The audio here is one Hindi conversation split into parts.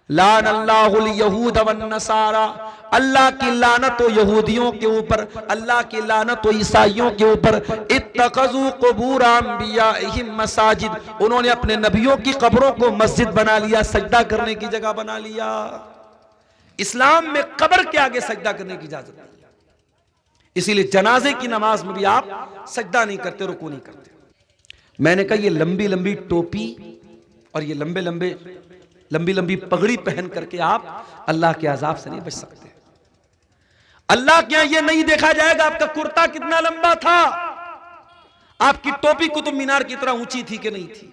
लान अल्लाहुल यहूद वन नसारा, अल्लाह की लानत हो यहूदियों के ऊपर, अल्लाह की लानत हो ईसाइयों के ऊपर। इत्तखज़ू क़ुबूर अंबियाइहिम मसाजिद, उन्होंने अपने नबियों की कब्रों को मस्जिद बना लिया, सजदा करने की जगह बना लिया। इस्लाम में कब्र के आगे सजदा करने की इजाजत नहीं है, इसीलिए जनाजे की नमाज में भी आप सजदा नहीं करते, रुकू नहीं करते। मैंने कहा ये लंबी लंबी टोपी और ये लंबी लंबी पगड़ी पहन करके आप अल्लाह के अजाब से नहीं बच सकते। अल्लाह के यहां ये नहीं देखा जाएगा आपका कुर्ता कितना लंबा था, आपकी टोपी कुतुब मीनार की तरह ऊंची थी कि नहीं थी,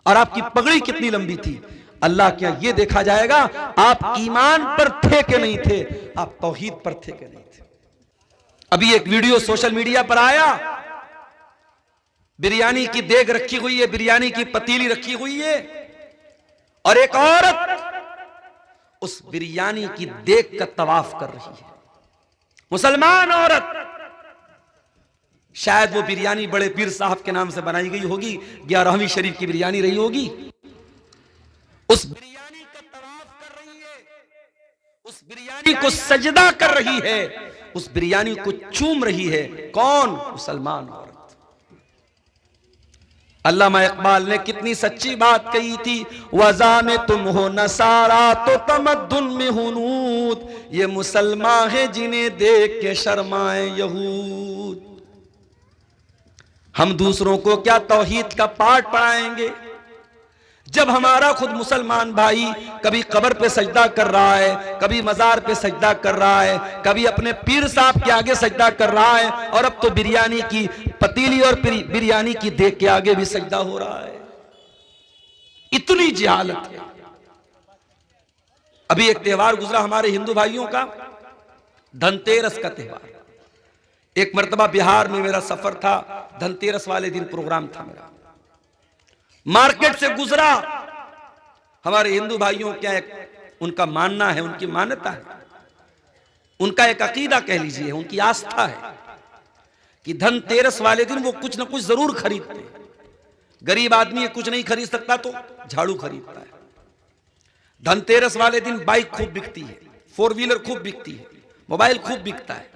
और आपकी पगड़ी कितनी लंबी थी। अल्लाह के यहां ये देखा जाएगा आप ईमान पर थे कि नहीं थे, आप तौहीद पर थे कि नहीं थे। अभी एक वीडियो सोशल मीडिया पर आया, बिरयानी की देग रखी हुई है, बिरयानी की पतीली रखी हुई है, और एक औरत उस बिरयानी की देग का तवाफ कर रही है, मुसलमान औरत। शायद वो बिरयानी बड़े पीर साहब के नाम से बनाई गई होगी, 11वीं शरीफ की बिरयानी रही होगी। उस बिरयानी का तवाफ कर रही है, उस बिरयानी को सजदा कर रही है, उस बिरयानी को चूम रही है। कौन? मुसलमान औरत। अल्लामा इकबाल ने कितनी सच्ची बात कही थी, वज़ा में तुम हो नसारा तो तमद्दुन में हुनूद, ये मुसलमान है जिन्हें देख के शर्माए यहूद। हम दूसरों को क्या तौहीद का पाठ पढ़ाएंगे जब हमारा खुद मुसलमान भाई कभी कब्र पे सजदा कर रहा है, कभी मजार पे सजदा कर रहा है, कभी अपने पीर साहब के आगे सजदा कर रहा है, और अब तो बिरयानी की पतीली और बिरयानी की देग के आगे भी सजदा हो रहा है। इतनी जहालत है। अभी एक त्योहार गुजरा हमारे हिंदू भाइयों का, धनतेरस का त्योहार। एक मर्तबा बिहार में मेरा सफर था, धनतेरस वाले दिन प्रोग्राम था मेरा, मार्केट से गुजरा। हमारे हिंदू भाइयों क्या एक उनका मानना है, उनकी मान्यता है, उनका एक अकीदा कह लीजिए, उनकी आस्था है कि धनतेरस वाले दिन वो कुछ ना कुछ जरूर खरीदते हैं। गरीब आदमी कुछ नहीं खरीद सकता तो झाड़ू खरीदता है। धनतेरस वाले दिन बाइक खूब बिकती है, 4 व्हीलर खूब बिकती है, मोबाइल खूब बिकता है,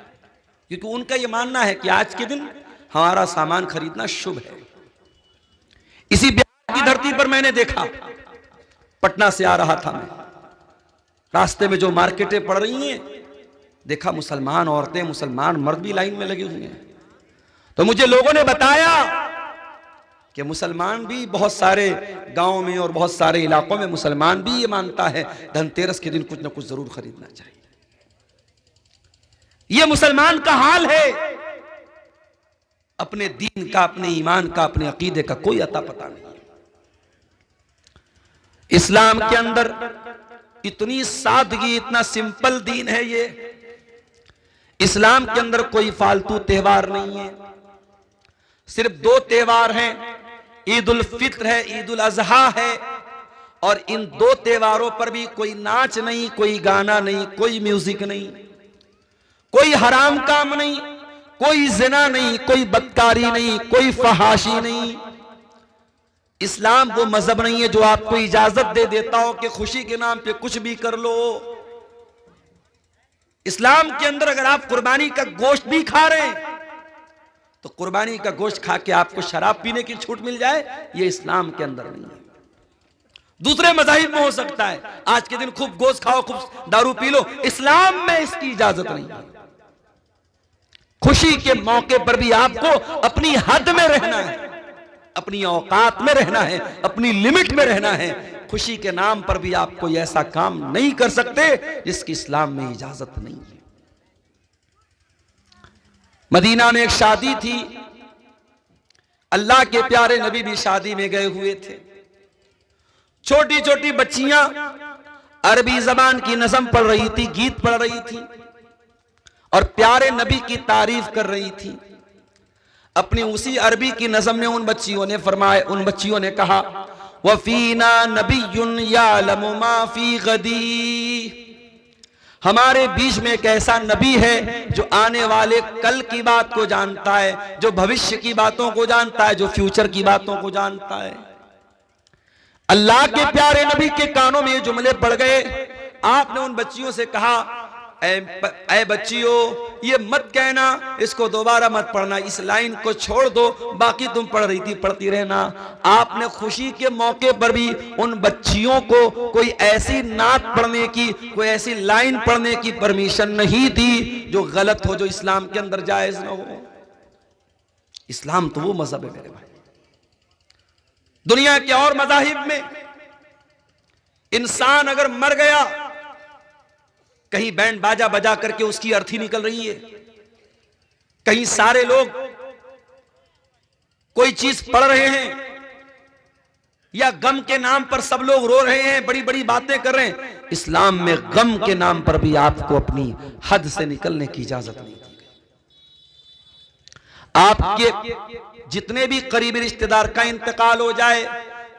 क्योंकि उनका यह मानना है कि आज के दिन हमारा सामान खरीदना शुभ है। इसी की धरती पर मैंने देखा, पटना से आ रहा था मैं, रास्ते में जो मार्केटें पड़ रही हैं, देखा मुसलमान औरतें, मुसलमान मर्द भी लाइन में लगे हुए हैं। तो मुझे लोगों ने बताया कि मुसलमान भी बहुत सारे गांव में और बहुत सारे इलाकों में मुसलमान भी ये मानता है धनतेरस के दिन कुछ ना कुछ जरूर खरीदना चाहिए। ये मुसलमान का हाल है। अपने दीन का, अपने ईमान का, अपने अकीदे का कोई अता पता नहीं। इस्लाम के अंदर इतनी सादगी, इतना सिंपल दीन है ये। इस्लाम के अंदर कोई फालतू त्योहार नहीं है। सिर्फ 2 त्योहार हैं, ईद उल फित्र है, ईद उल अजहा है, और इन 2 त्योहारों पर भी कोई नाच नहीं, कोई गाना नहीं, कोई म्यूजिक नहीं, कोई हराम काम नहीं, कोई जिना नहीं, कोई बदकारी नहीं, कोई फहाशी नहीं। इस्लाम वो मजहब नहीं है जो आपको इजाजत दे देता हो कि खुशी के नाम पे कुछ भी कर लो। इस्लाम के अंदर अगर आप कुर्बानी का गोश्त भी खा रहे हैं तो कुर्बानी का गोश्त खा के आपको शराब पीने की छूट मिल जाए, ये इस्लाम के अंदर नहीं है। दूसरे मज़ाहिब में हो सकता है आज के दिन खूब गोश्त खाओ, खूब दारू पी लो, इस्लाम में इसकी इजाजत नहीं है। खुशी के मौके पर भी आपको अपनी हद में रहना है, अपनी औकात में रहना है, अपनी लिमिट में रहना है। खुशी के नाम पर भी आप कोई ऐसा काम नहीं कर सकते जिसकी इस्लाम में इजाजत नहीं है। मदीना में एक शादी थी, अल्लाह के प्यारे नबी भी शादी में गए हुए थे। छोटी छोटी बच्चियां अरबी जबान की नज़म पढ़ रही थी, गीत पढ़ रही थी, और प्यारे नबी की तारीफ कर रही थी। अपनी उसी अरबी की नज़म में उन बच्चियों ने कहा, वफीना नबियुन यालमु मा फी गदी, हमारे बीच में एक ऐसा नबी है जो आने वाले कल की बात को जानता है, जो भविष्य की बातों को जानता है, जो फ्यूचर की बातों को जानता है। अल्लाह के प्यारे नबी के कानों में ये जुमले पड़ गए। आपने उन बच्चियों से कहा, ऐ बच्चियों, ये मत कहना, इसको दोबारा मत पढ़ना, इस लाइन को छोड़ दो, बाकी तुम पढ़ रही थी पढ़ती रहना। आपने खुशी के मौके पर भी उन बच्चियों को कोई ऐसी नात पढ़ने की, कोई ऐसी लाइन पढ़ने की परमिशन नहीं दी जो गलत हो, जो इस्लाम के अंदर जायज ना हो। इस्लाम तो वो मजहब है मेरे भाई। दुनिया के और मजाहिब में इंसान अगर मर गया, कहीं बैंड बाजा बजा करके उसकी अर्थी निकल रही है, कहीं सारे लोग कोई चीज पढ़ रहे हैं, या गम के नाम पर सब लोग रो रहे हैं, बड़ी बड़ी बातें कर रहे हैं। इस्लाम में गम के नाम पर भी आपको अपनी हद से निकलने की इजाजत नहीं दी गई। आपके जितने भी करीबी रिश्तेदार का इंतकाल हो जाए,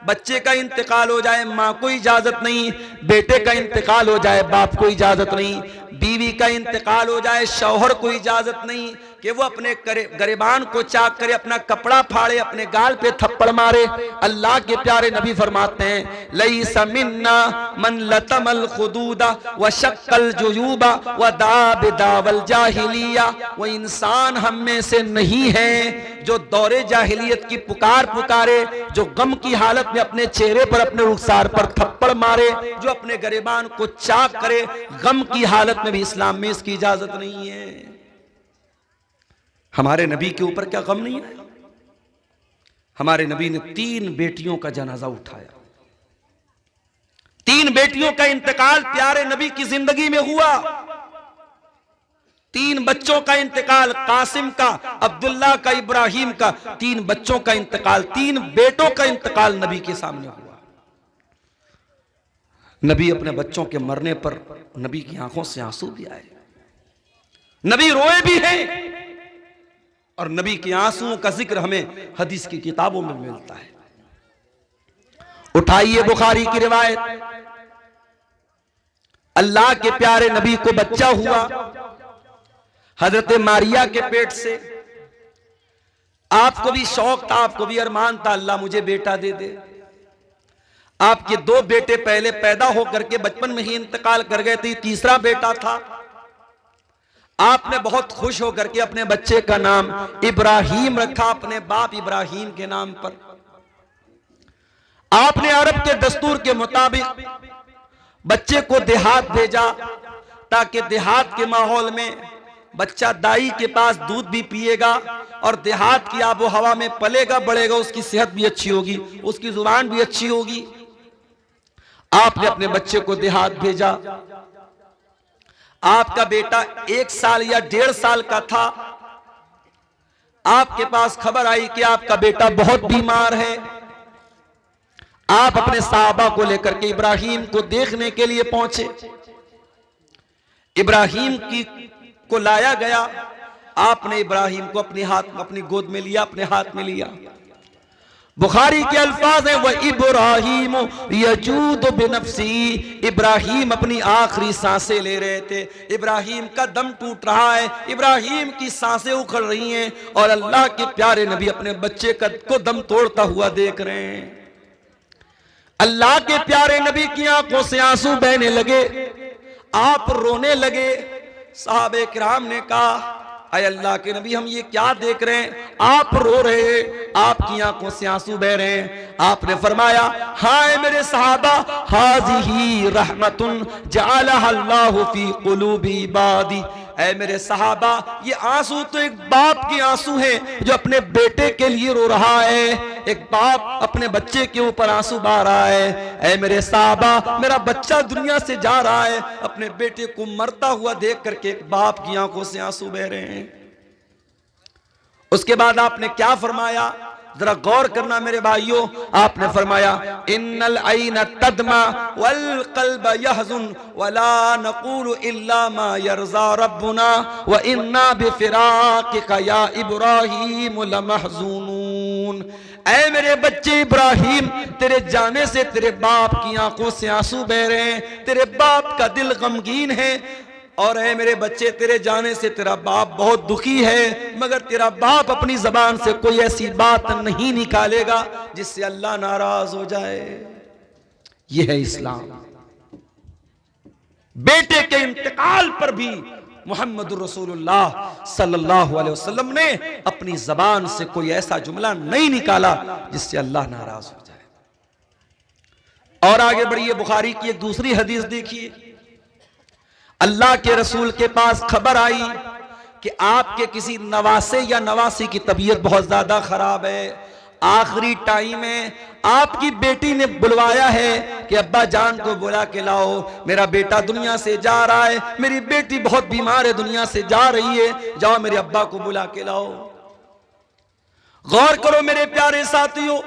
बच्चे का इंतकाल हो जाए, मां को इजाजत नहीं, बेटे का इंतकाल हो जाए, बाप को इजाजत नहीं, बीवी का इंतकाल हो जाए, शौहर को इजाजत नहीं कि वो अपने गरिबान को चाक करे, अपना कपड़ा फाड़े, अपने गाल पे थप्पड़ मारे। अल्लाह के प्यारे नबी फरमाते हैं, लैसा मिन्ना मन लतमल खुदूदा व शक्कल जुयूबा व दाबिदावल जाहिलिया। वो इंसान हम में से नहीं है जो दौरे जाहिलियत की पुकार पुकारे, जो गम की हालत में अपने चेहरे पर, अपने रुखसार पर थप्पड़ मारे, जो अपने गरिबान को चाक करे। गम की हालत में भी इस्लाम में इसकी इजाजत नहीं है। हमारे नबी के ऊपर क्या गम नहीं है? हमारे नबी ने 3 बेटियों का जनाजा उठाया। 3 बेटियों का इंतकाल प्यारे नबी की जिंदगी में हुआ। 3 बच्चों का इंतकाल, कासिम का, अब्दुल्ला का, इब्राहिम का, 3 बच्चों का इंतकाल, 3 बेटों का इंतकाल नबी के सामने हुआ। नबी अपने बच्चों के मरने पर नबी की आंखों से आंसू भी आए, नबी रोए भी हैं, और नबी के आंसुओं का जिक्र हमें हदीस की किताबों में मिलता है। उठाइए बुखारी की रिवायत, अल्लाह के प्यारे नबी को बच्चा हुआ हजरत मारिया के पेट से। आपको भी शौक था, आपको भी अरमान था, अल्लाह मुझे बेटा दे दे। आपके 2 बेटे पहले पैदा होकर के बचपन में ही इंतकाल कर गए थे, तीसरा बेटा था। आपने बहुत खुश होकर के अपने बच्चे का नाम इब्राहिम रखा, अपने बाप इब्राहिम के नाम पर। आपने अरब के दस्तूर के मुताबिक बच्चे को देहात भेजा, ताकि देहात के माहौल में बच्चा दाई के पास दूध भी पिएगा और देहात की आबो हवा में पलेगा बढ़ेगा, उसकी सेहत भी अच्छी होगी, उसकी जुबान भी अच्छी होगी। आपने अपने बच्चे को देहात भेजा। आपका बेटा 1 साल या 1.5 साल का था। आपके पास खबर आई कि आपका बेटा बहुत बीमार है। आप अपने साहबा को लेकर के इब्राहिम को देखने के लिए पहुंचे। इब्राहिम को लाया गया। आपने इब्राहिम को अपनी गोद में लिया, अपने हाथ में लिया। बुखारी के अल्फाज है, वह इब्राहिम यजूद बिनफ्सी। इब्राहिम अपनी आखिरी सांसें ले रहे थे, इब्राहिम का दम टूट रहा है, इब्राहिम की सांसें उखड़ रही हैं, और अल्लाह के प्यारे नबी अपने बच्चे को दम तोड़ता हुआ देख रहे हैं। अल्लाह के प्यारे नबी की आंखों से आंसू बहने लगे, आप रोने लगे। साहबे किराम ने कहा, अय अल्लाह के नबी, हम ये क्या देख रहे हैं? आप रो रहे हैं, आपकी आंखों से आंसू बह रहे हैं। आपने फरमाया, हाय मेरे सहाबा, हाज़िही रहमतुन जअलहा अल्लाहु फी कुलूबि इबादी। ऐ मेरे सहाबा, ये आंसू तो एक बाप के आंसू हैं जो अपने बेटे के लिए रो रहा है। एक बाप अपने बच्चे के ऊपर आंसू बहा रहा है। ऐ मेरे सहाबा, मेरा बच्चा दुनिया से जा रहा है, अपने बेटे को मरता हुआ देख करके एक बाप की आंखों से आंसू बह रहे हैं। उसके बाद आपने क्या फरमाया, जरा गौर करना मेरे भाइयों। आपने फरमाया, इन्नल ऐना तदमा वल क़ल्ब यहज़ुन वला नक़ूलु इल्ला मा यरज़ा रब्बुना व इन्ना बिफ़िराक़िका या इब्राहीम लमहज़ूनून। ऐ मेरे बच्चे इब्राहिम, तेरे जाने से तेरे बाप की आंखों से आंसू बह रहे हैं, तेरे बाप का दिल गमगीन है। और ऐ मेरे बच्चे, तेरे जाने से तेरा बाप बहुत दुखी है, मगर तेरा बाप अपनी जबान से कोई ऐसी बात नहीं निकालेगा जिससे अल्लाह नाराज हो जाए। यह है इस्लाम। बेटे के इंतकाल पर भी मुहम्मद रसूलुल्लाह सल्लल्लाहु अलैहि वसल्लम ने अपनी जबान से कोई ऐसा जुमला नहीं निकाला जिससे अल्लाह नाराज हो जाए। और आगे बढ़िए, बुखारी की एक दूसरी हदीस देखिए, अल्लाह के रसूल के पास खबर आई कि आपके किसी नवासे या नवासी की तबीयत बहुत ज्यादा खराब है, आखिरी टाइम है, आपकी बेटी ने बुलवाया है कि अब्बा जान को बुला के लाओ, मेरा बेटा दुनिया से जा रहा है, मेरी बेटी बहुत बीमार है, दुनिया से जा रही है, जाओ मेरे अब्बा को बुला के लाओ। गौर करो मेरे प्यारे साथियों,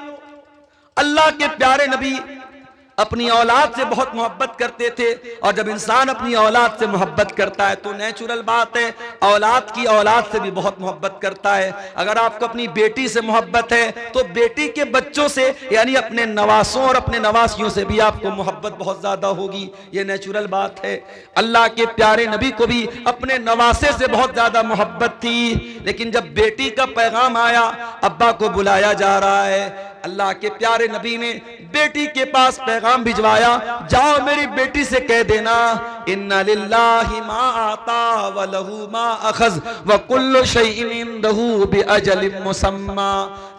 अल्लाह के प्यारे नबी अपनी औलाद से बहुत मोहब्बत करते थे, और जब इंसान अपनी औलाद से मोहब्बत करता है तो नेचुरल बात है औलाद की औलाद से भी बहुत मोहब्बत करता है। अगर आपको अपनी बेटी से मोहब्बत है तो बेटी के बच्चों से यानी अपने नवासों और अपने नवासियों से भी आपको मोहब्बत बहुत ज्यादा होगी, ये नेचुरल बात है। अल्लाह के प्यारे नबी को भी अपने नवासे से बहुत ज्यादा मोहब्बत थी, लेकिन जब बेटी का पैगाम आया, अब्बा को बुलाया जा रहा है, अल्लाह के प्यारे नबी ने बेटी के पास पैगाम भिजवाया, जाओ मेरी बेटी से कह देना इन्ना लिल्लाहि मा आता व लहू मा अखज़ व कुल्लु शैइन इंदहू बिअजलिन मुसम्मा।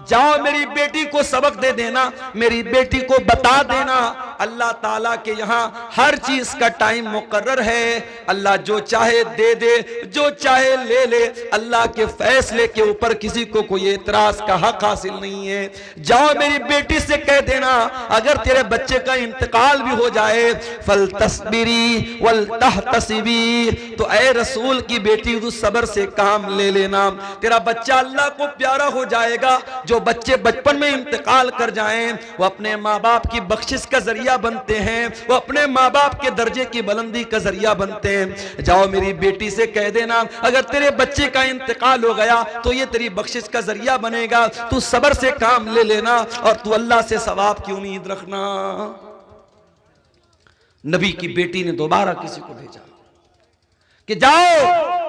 जाओ मेरी बेटी को सबक दे देना, मेरी बेटी को बता देना अल्लाह ताला के यहाँ हर चीज का टाइम मुकर्रर है, अल्लाह जो चाहे दे दे, जो चाहे ले ले, अल्लाह के फैसले के ऊपर किसी को कोई एतराज का हक हासिल नहीं है। जाओ मेरी बेटी से कह देना अगर तेरे बच्चे का इंतकाल भी हो जाए फल तस्बिरी वल तहतसिबी, तो ऐ रसूल की बेटी तू सब्र से काम ले लेना, तेरा बच्चा अल्लाह को प्यारा हो जाएगा। जो बच्चे बचपन में इंतकाल कर जाएं वो अपने माँ बाप की बख्शिश का जरिया बनते हैं, वो अपने माँ बाप के दर्जे की बुलंदी का जरिया बनते हैं। जाओ मेरी बेटी से कह देना अगर तेरे बच्चे का इंतकाल हो गया तो ये तेरी बख्शिश का जरिया बनेगा, तू सब्र से काम ले लेना और तू अल्लाह से सवाब की उम्मीद रखना। नबी की बेटी ने दोबारा किसी को भेजा कि जाओ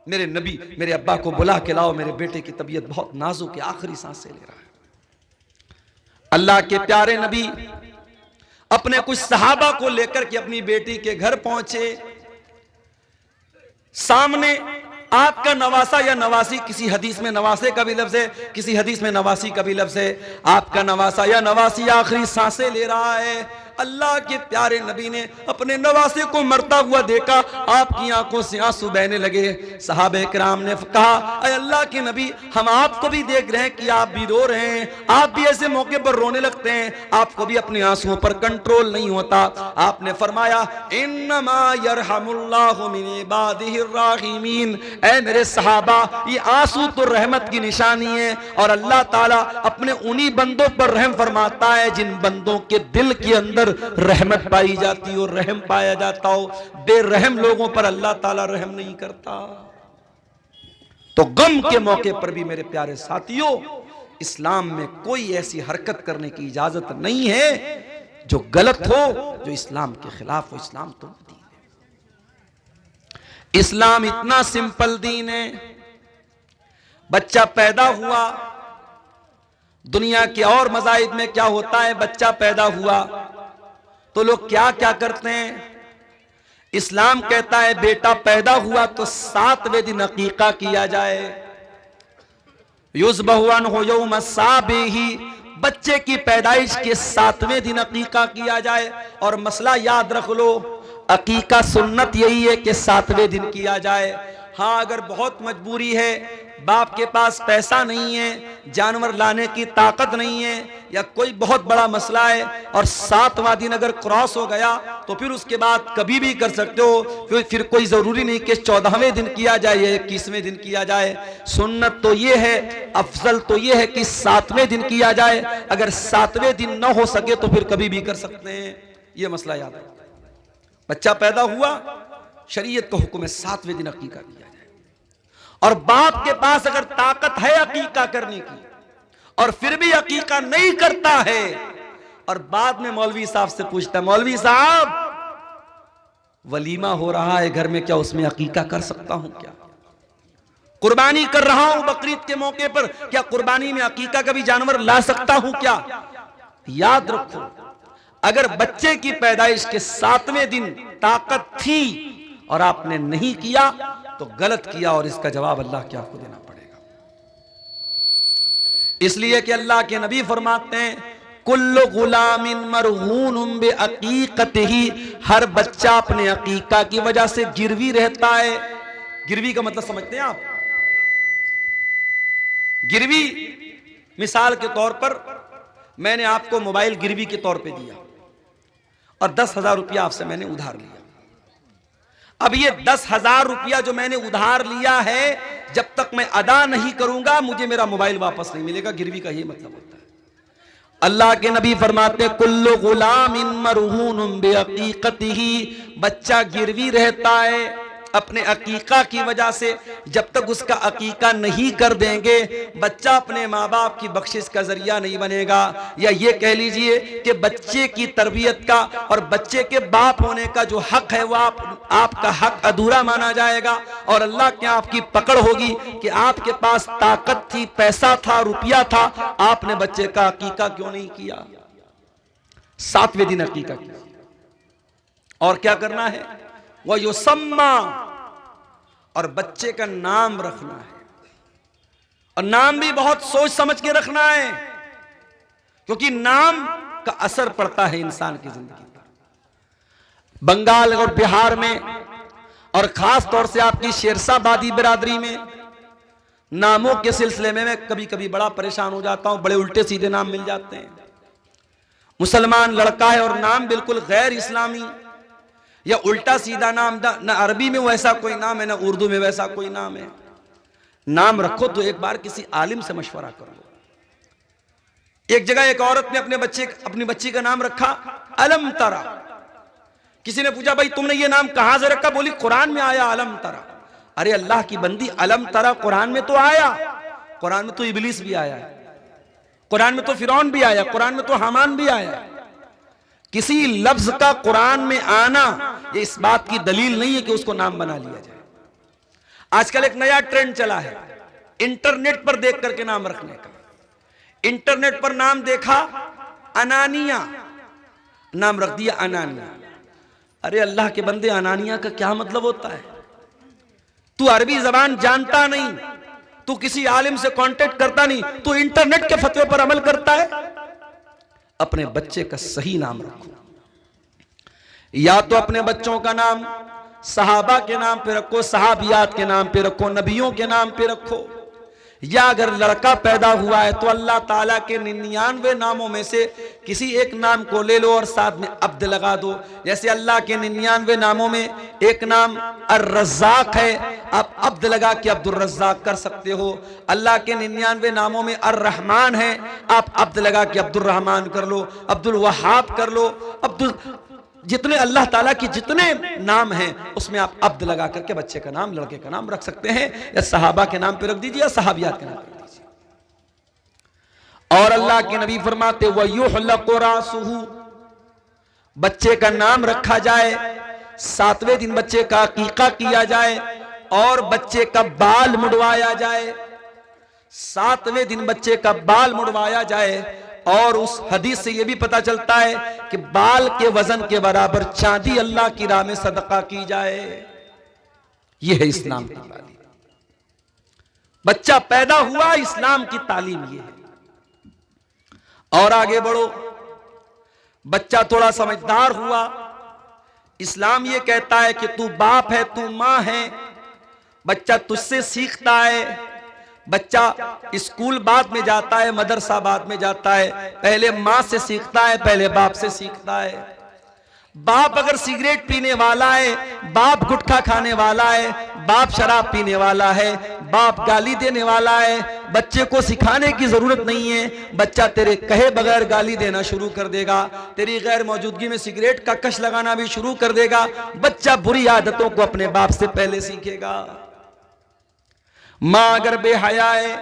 मेरे नबी मेरे अब्बा को बुला के लाओ, मेरे बेटे की तबीयत बहुत नाजुक है, आखिरी सांसें ले रहा है। अल्लाह के प्यारे नबी अपने कुछ सहाबा को लेकर के अपनी बेटी के घर पहुंचे, सामने आपका नवासा या नवासी, किसी हदीस में नवासे का भी लफ्ज है, किसी हदीस में नवासी का भी लफ्ज है, आपका नवासा या नवासी आखिरी सांसें ले रहा है। अल्लाह के प्यारे नबी ने अपने नवासे को मरता हुआ देखा, आपकी आंखों से आंसू बहने लगे। सहाबे किराम ने कहा अरे अल्लाह के नबी हम आपको भी देख रहे हैं कि आप भी रो रहे हैं, आप भी ऐसे मौके पर रोने लगते हैं, आपको भी अपने आंसुओं पर कंट्रोल नहीं होता। आपने फरमाया इन्नमा यरहमुल्लाहु मिन इबादिहिर राहिमीन, ऐ मेरे सहाबा ये आंसू तो रहमत की निशानी है और अल्लाह ताला अपने उन्हीं बंदों पर रहम फरमाता है जिन बंदों के दिल के अंदर रहमत पाई जाती हो, रहम पाया जाता हो। बेरहम लोगों पर अल्लाह ताला रहम नहीं करता। तो गम के मौके पर भी मेरे प्यारे साथियों इस्लाम में कोई ऐसी हरकत करने की इजाजत नहीं है जो गलत हो, जो इस्लाम के खिलाफ हो। इस्लाम तो दीन है, इस्लाम इतना सिंपल दीन है। बच्चा पैदा हुआ, दुनिया के और मज़ाहिब में क्या होता है, बच्चा पैदा हुआ तो लोग क्या क्या करते हैं। इस्लाम कहता है बेटा पैदा हुआ तो 7वें दिन अकीका किया जाए, युज़बहु अन्हु यौम साबिही, बच्चे की पैदाइश के 7वें दिन अकीका किया जाए। और मसला याद रख लो, अकीका सुन्नत यही है कि 7वें दिन किया जाए। हाँ अगर बहुत मजबूरी है, बाप के पास पैसा नहीं है, जानवर लाने की ताकत नहीं है, या कोई बहुत बड़ा मसला है और 7वां दिन अगर क्रॉस हो गया तो फिर उसके बाद कभी भी कर सकते हो। फिर कोई जरूरी नहीं कि 14वें दिन किया जाए या 21वें दिन किया जाए। सुन्नत तो ये है, अफजल तो ये है कि 7वें दिन किया जाए। अगर 7वें दिन ना हो सके तो फिर कभी भी कर सकते हैं। ये मसला याद है। बच्चा पैदा हुआ, शरीयत का हुक्म है 7वें दिन अकीका किया जाए। और बाप के पास अगर ताकत है अकीका करने की और फिर भी अकीका नहीं करता है और बाद में मौलवी साहब से पूछता है मौलवी साहब वलीमा हो रहा है घर में, क्या उसमें अकीका कर सकता हूं? क्या कुर्बानी कर रहा हूं बकरीद के मौके पर, क्या कुर्बानी में अकीका का भी जानवर ला सकता हूं क्या? याद रखो अगर बच्चे की पैदाइश के 7वें दिन ताकत थी और आपने नहीं किया तो गलत किया, और इसका जवाब अल्लाह के आपको देना पड़ेगा। इसलिए कि अल्लाह के नबी फरमाते हैं, कुल्लु गुलामिन मरहूनुम बिअकीकतिही, हर बच्चा अपने अकीका की वजह से गिरवी रहता है। गिरवी का मतलब समझते हैं आप? गिरवी मिसाल के तौर पर मैंने आपको मोबाइल गिरवी के तौर पे दिया और 10,000 रुपया आपसे मैंने उधार लिया। अब ये 10,000 रुपया जो मैंने उधार लिया है, जब तक मैं अदा नहीं करूंगा मुझे मेरा मोबाइल वापस नहीं मिलेगा। गिरवी का ये मतलब होता है। अल्लाह के नबी फरमाते, कुल्लु गुलामिन मरहूनुम बिअकीकतिही, बच्चा गिरवी रहता है अपने अकीका की वजह से। जब तक उसका अकीका नहीं कर देंगे बच्चा अपने माँ बाप की बख्शिश का जरिया नहीं बनेगा। या ये कह लीजिए कि बच्चे की तरबियत का और बच्चे के बाप होने का जो हक है वो आपका हक अधूरा माना जाएगा, और अल्लाह के आपकी पकड़ होगी कि आपके पास ताकत थी, पैसा था, रुपया था, आपने बच्चे का अकीका क्यों नहीं किया। 7वें दिन अकीका किया। और क्या करना है? वो युसम्मा, और बच्चे का नाम रखना है, और नाम भी बहुत सोच समझ के रखना है, क्योंकि नाम का असर पड़ता है इंसान की जिंदगी पर। बंगाल और बिहार में और खास तौर से आपकी शेरशाबादी बिरादरी में नामों के सिलसिले में मैं कभी कभी बड़ा परेशान हो जाता हूं। बड़े उल्टे सीधे नाम मिल जाते हैं। मुसलमान लड़का है और नाम बिल्कुल गैर इस्लामी या उल्टा सीधा नाम, ना अरबी में वैसा कोई नाम है ना उर्दू में वैसा कोई नाम है। नाम रखो तो एक बार किसी आलिम से मशवरा करो। एक जगह एक औरत ने अपनी बच्ची का नाम रखा अलम तरा। किसी ने पूछा, भाई तुमने ये नाम कहां से रखा? बोली, कुरान में आया अलम तरा। अरे अल्लाह की बंदी, अलम तरा कुरान में तो आया। कुरान में तो इबलीस भी आया है, कुरान में तो फिरौन भी आया, कुरान में तो हामान भी आया। किसी लफ्ज का कुरान में आना ये इस बात की दलील नहीं है कि उसको नाम बना लिया जाए। आजकल एक नया ट्रेंड चला है इंटरनेट पर देख करके नाम रखने का। इंटरनेट पर नाम देखा अनानिया, नाम रख दिया अनानिया। अरे अल्लाह के बंदे, अनानिया का क्या मतलब होता है? तू अरबी जबान जानता नहीं, तू किसी आलिम से कांटेक्ट करता नहीं, तू इंटरनेट के फतवे पर अमल करता है। अपने बच्चे का सही नाम रखो। या तो अपने बच्चों का नाम सहाबा के नाम पे रखो, सहाबियात के नाम पे रखो, नबियों के नाम पे रखो। या अगर लड़का पैदा हुआ है तो अल्लाह ताला के 99 नामों में से किसी एक नाम को ले लो और साथ में अब्द लगा दो। जैसे अल्लाह के 99 नामों में एक नाम अर्रज़्ज़ाक़ है, आप अब्द लगा के अब्दुल रज़्ज़ाक़ कर सकते हो। अल्लाह के 99 नामों में अर्रहमान है, आप अब्द लगा के अब्दुल रहमान कर लो, अब्दुल वहाब कर लो, जितने अल्लाह ताला की जितने नाम हैं उसमें आप अब्द लगा करके बच्चे का नाम, लड़के का नाम रख सकते हैं। या सहाबा के नाम पे रख दीजिए या सहाबियात के नाम पे रख दीजिए। और अल्लाह के नबी फरमाते वयुहलक़ु रासुहु, बच्चे का नाम रखा जाए, 7वें दिन बच्चे का अकीका किया जाए और बच्चे का बाल मुड़वाया जाए। 7वें दिन बच्चे का बाल मुड़वाया जाए। और उस हदीस से यह भी पता चलता है कि बाल के वजन के बराबर चांदी अल्लाह की राह में सदका की जाए। यह है इस्लाम की तालीम। बच्चा पैदा हुआ, इस्लाम की तालीम यह है। और आगे बढ़ो, बच्चा थोड़ा समझदार हुआ, इस्लाम यह कहता है कि तू बाप है, तू मां है। बच्चा तुझसे सीखता है। बच्चा स्कूल बाद में जाता है, मदरसा बाद में जाता है, पहले मां से सीखता है, पहले बाप से सीखता है। बाप अगर सिगरेट पीने वाला है, बाप गुटखा खाने वाला है, बाप शराब पीने वाला है, बाप गाली देने वाला है, बच्चे को सिखाने की जरूरत नहीं है। बच्चा तेरे कहे बगैर गाली देना शुरू कर देगा, तेरी गैर मौजूदगी में सिगरेट का कश लगाना भी शुरू कर देगा। बच्चा बुरी आदतों को अपने बाप से पहले सीखेगा। मां अगर बेहया है,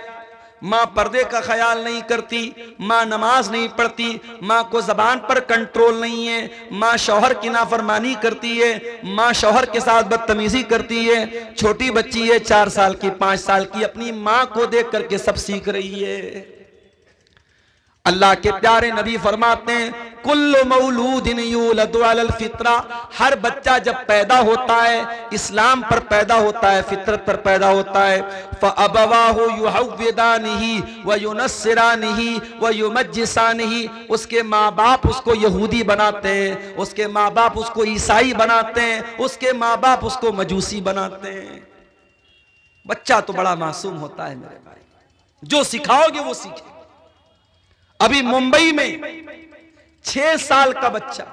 मां पर्दे का ख्याल नहीं करती, मां नमाज नहीं पढ़ती, मां को जबान पर कंट्रोल नहीं है, मां शौहर की नाफरमानी करती है, मां शौहर के साथ बदतमीजी करती है, छोटी बच्ची है 4 साल की 5 साल की, अपनी मां को देख करके सब सीख रही है। अल्लाह के प्यारे नबी फरमाते हैं कुल्लु मौलूदिन यूलदु अलल फित्रा, हर बच्चा जब पैदा होता है इस्लाम पर पैदा होता है, फितरत पर पैदा होता है। फअबवाहु युहव्विदानिही व युनस्सिरानिही व युमज्जिसानिही, उसके माँ बाप उसको यहूदी बनाते हैं, उसके माँ बाप उसको ईसाई बनाते हैं, उसके माँ बाप उसको मजूसी बनाते हैं। बच्चा तो बड़ा मासूम होता है मेरे भाई, जो सिखाओगे वो सीखे। अभी मुंबई में 6 साल का बच्चा,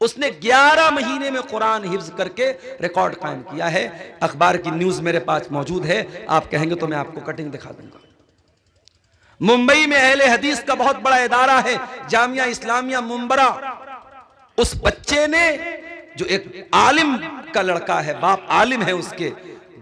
उसने 11 महीने में कुरान हिफ्ज करके रिकॉर्ड कायम किया है। अखबार की न्यूज मेरे पास मौजूद है, आप कहेंगे तो मैं आपको कटिंग दिखा दूंगा। मुंबई में अहले हदीस का बहुत बड़ा इदारा है, जामिया इस्लामिया मुंबरा। उस बच्चे ने, जो एक आलिम का लड़का है, बाप आलिम है उसके,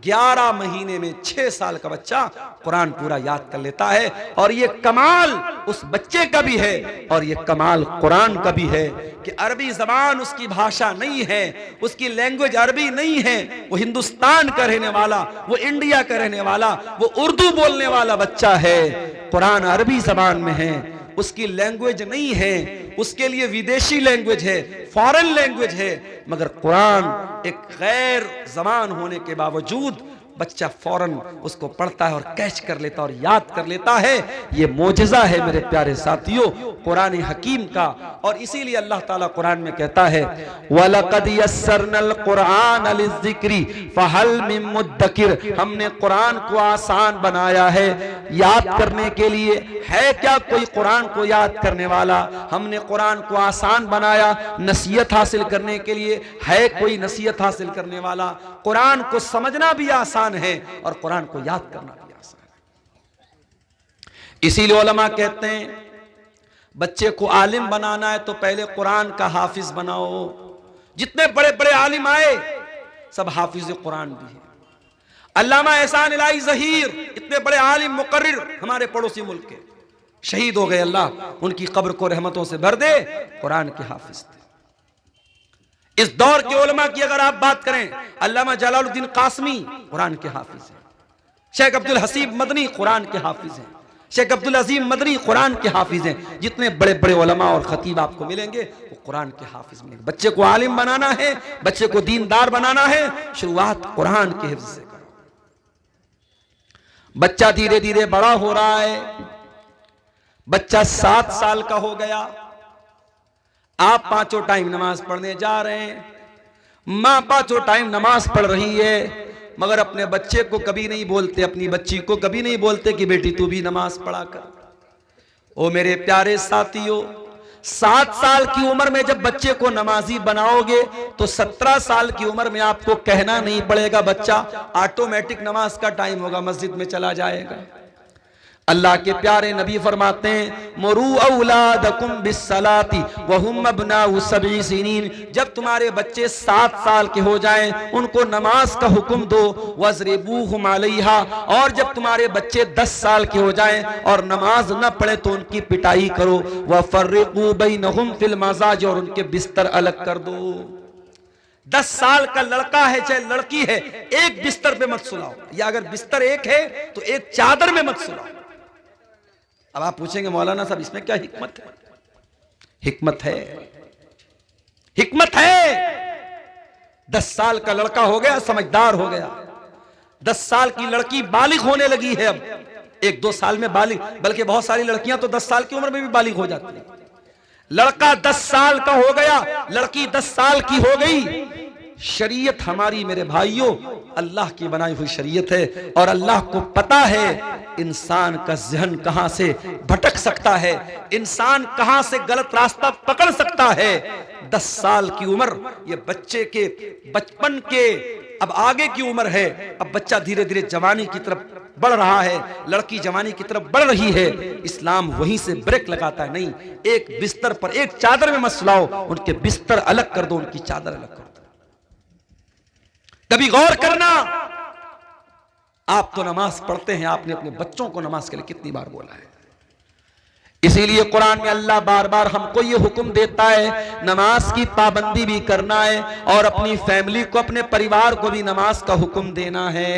11 महीने में 6 साल का बच्चा कुरान पूरा याद कर लेता है। और ये कमाल उस बच्चे का भी है और ये कमाल कुरान का भी है कि अरबी जबान उसकी भाषा नहीं है, उसकी लैंग्वेज अरबी नहीं है। वो हिंदुस्तान का रहने वाला, वो इंडिया का रहने वाला, वो उर्दू बोलने वाला बच्चा है। कुरान अरबी जबान में है, उसकी लैंग्वेज नहीं है, उसके लिए विदेशी लैंग्वेज है, फॉरेन लैंग्वेज है। मगर कुरान एक गैर जबान होने के बावजूद बच्चा फौरन उसको पढ़ता है और कैच कर लेता और याद कर लेता है। ये मोजज़ा है मेरे प्यारे साथियों कुरान हकीम का। और इसीलिए अल्लाह ताला कुरान में कहता है वलक़द यस्सरनल कुरान लिज़्ज़िक्रि फ़हल मिन मुद्दकिर, हमने कुरान को आसान बनाया है याद करने के लिए। है क्या कोई कुरान को याद करने वाला? हमने कुरान को आसान बनाया नसीहत हासिल करने के लिए। है कोई नसीहत हासिल करने वाला? कुरान को समझना भी आसान है और कुरान को याद करना भी आसान है। इसीलिए उलमा कहते हैं बच्चे को आलिम बनाना है तो पहले कुरान का हाफिज बनाओ। जितने बड़े बड़े आलिम आए सब हाफिज कुरान भी हैं। अल्लामा एहसान इलाही ज़हीर, इतने बड़े आलिम मुकर्रिर, हमारे पड़ोसी मुल्क के, शहीद हो गए, अल्लाह उनकी कब्र को रहमतों से भर दे, कुरान के हाफिज थे। इस दौर के उलमा की अगर आप बात करें, अल्लामा जलालुद्दीन कासमी कुरान के हाफिज हैं, शेख अब्दुल हसीब मदनी कुरान के हाफिज हैं, शेख अब्दुल अजीम मदनी कुरान के हाफिज हैं। जितने बड़े बड़े उलमा और खतीब आपको मिलेंगे वो कुरान के हाफिज मिलेंगे। बच्चे को आलिम बनाना है, बच्चे को दीनदार बनाना है, शुरुआत कुरान के हिफ्ज से करो। बच्चा धीरे धीरे बड़ा हो रहा है, बच्चा 7 साल का हो गया, आप 5 टाइम नमाज पढ़ने जा रहे हैं, माँ 5 टाइम नमाज पढ़ रही है, मगर अपने बच्चे को कभी नहीं बोलते, अपनी बच्ची को कभी नहीं बोलते कि बेटी तू भी नमाज पढ़ा कर। ओ मेरे प्यारे साथियों, 7 साल की उम्र में जब बच्चे को नमाजी बनाओगे तो 17 साल की उम्र में आपको कहना नहीं पड़ेगा, बच्चा ऑटोमेटिक नमाज का टाइम होगा, मस्जिद में चला जाएगा। अल्लाह के प्यारे नबी फरमाते हैं मुरू औलादकुम बिस्सलाती वहुम अब्नाउ सबई सिनीन, जब तुम्हारे बच्चे 7 साल के हो जाएं उनको नमाज का हुक्म दो, वज़रिबूहुम अलैहा, और जब तुम्हारे बच्चे 10 साल के हो जाएं और नमाज न पढ़े तो उनकी पिटाई करो, वफ़र्रिक़ू बैनहुम फिल मज़ाज, और उनके बिस्तर अलग कर दो। 10 साल का लड़का है चाहे लड़की है, एक बिस्तर पे मत सुलाओ, या अगर बिस्तर एक है तो एक चादर में मत सुलाओ। अब आप पूछेंगे मौलाना साहब इसमें क्या हिकमत है? हिकमत है, हिकमत है। 10 साल का लड़का हो गया, समझदार हो गया, 10 साल की लड़की बालिग होने लगी है, अब 1-2 साल में बालिग, बल्कि बहुत सारी लड़कियां तो 10 साल की उम्र में भी बालिग हो जाती है। लड़का 10 साल का हो गया, लड़की 10 साल की हो गई। शरीयत हमारी मेरे भाइयों अल्लाह की बनाई हुई शरीयत है, और अल्लाह को पता है इंसान का ज़हन कहां से भटक सकता है, इंसान कहां से गलत रास्ता पकड़ सकता है। 10 साल की उम्र ये बच्चे के बचपन के अब आगे की उम्र है। अब बच्चा धीरे धीरे जवानी की तरफ बढ़ रहा है, लड़की जवानी की तरफ बढ़ रही है। इस्लाम वहीं से ब्रेक लगाता है, नहीं, एक बिस्तर पर, एक चादर में मत सुलाओ, उनके बिस्तर अलग कर दो, उनकी चादर अलग कर दो। कभी गौर करना, आप तो नमाज पढ़ते हैं, आपने अपने बच्चों को नमाज के लिए कितनी बार बोला है? इसीलिए कुरान में अल्लाह बार बार हमको ये हुक्म देता है नमाज की पाबंदी भी करना है और अपनी फैमिली को, अपने परिवार को भी नमाज का हुक्म देना है।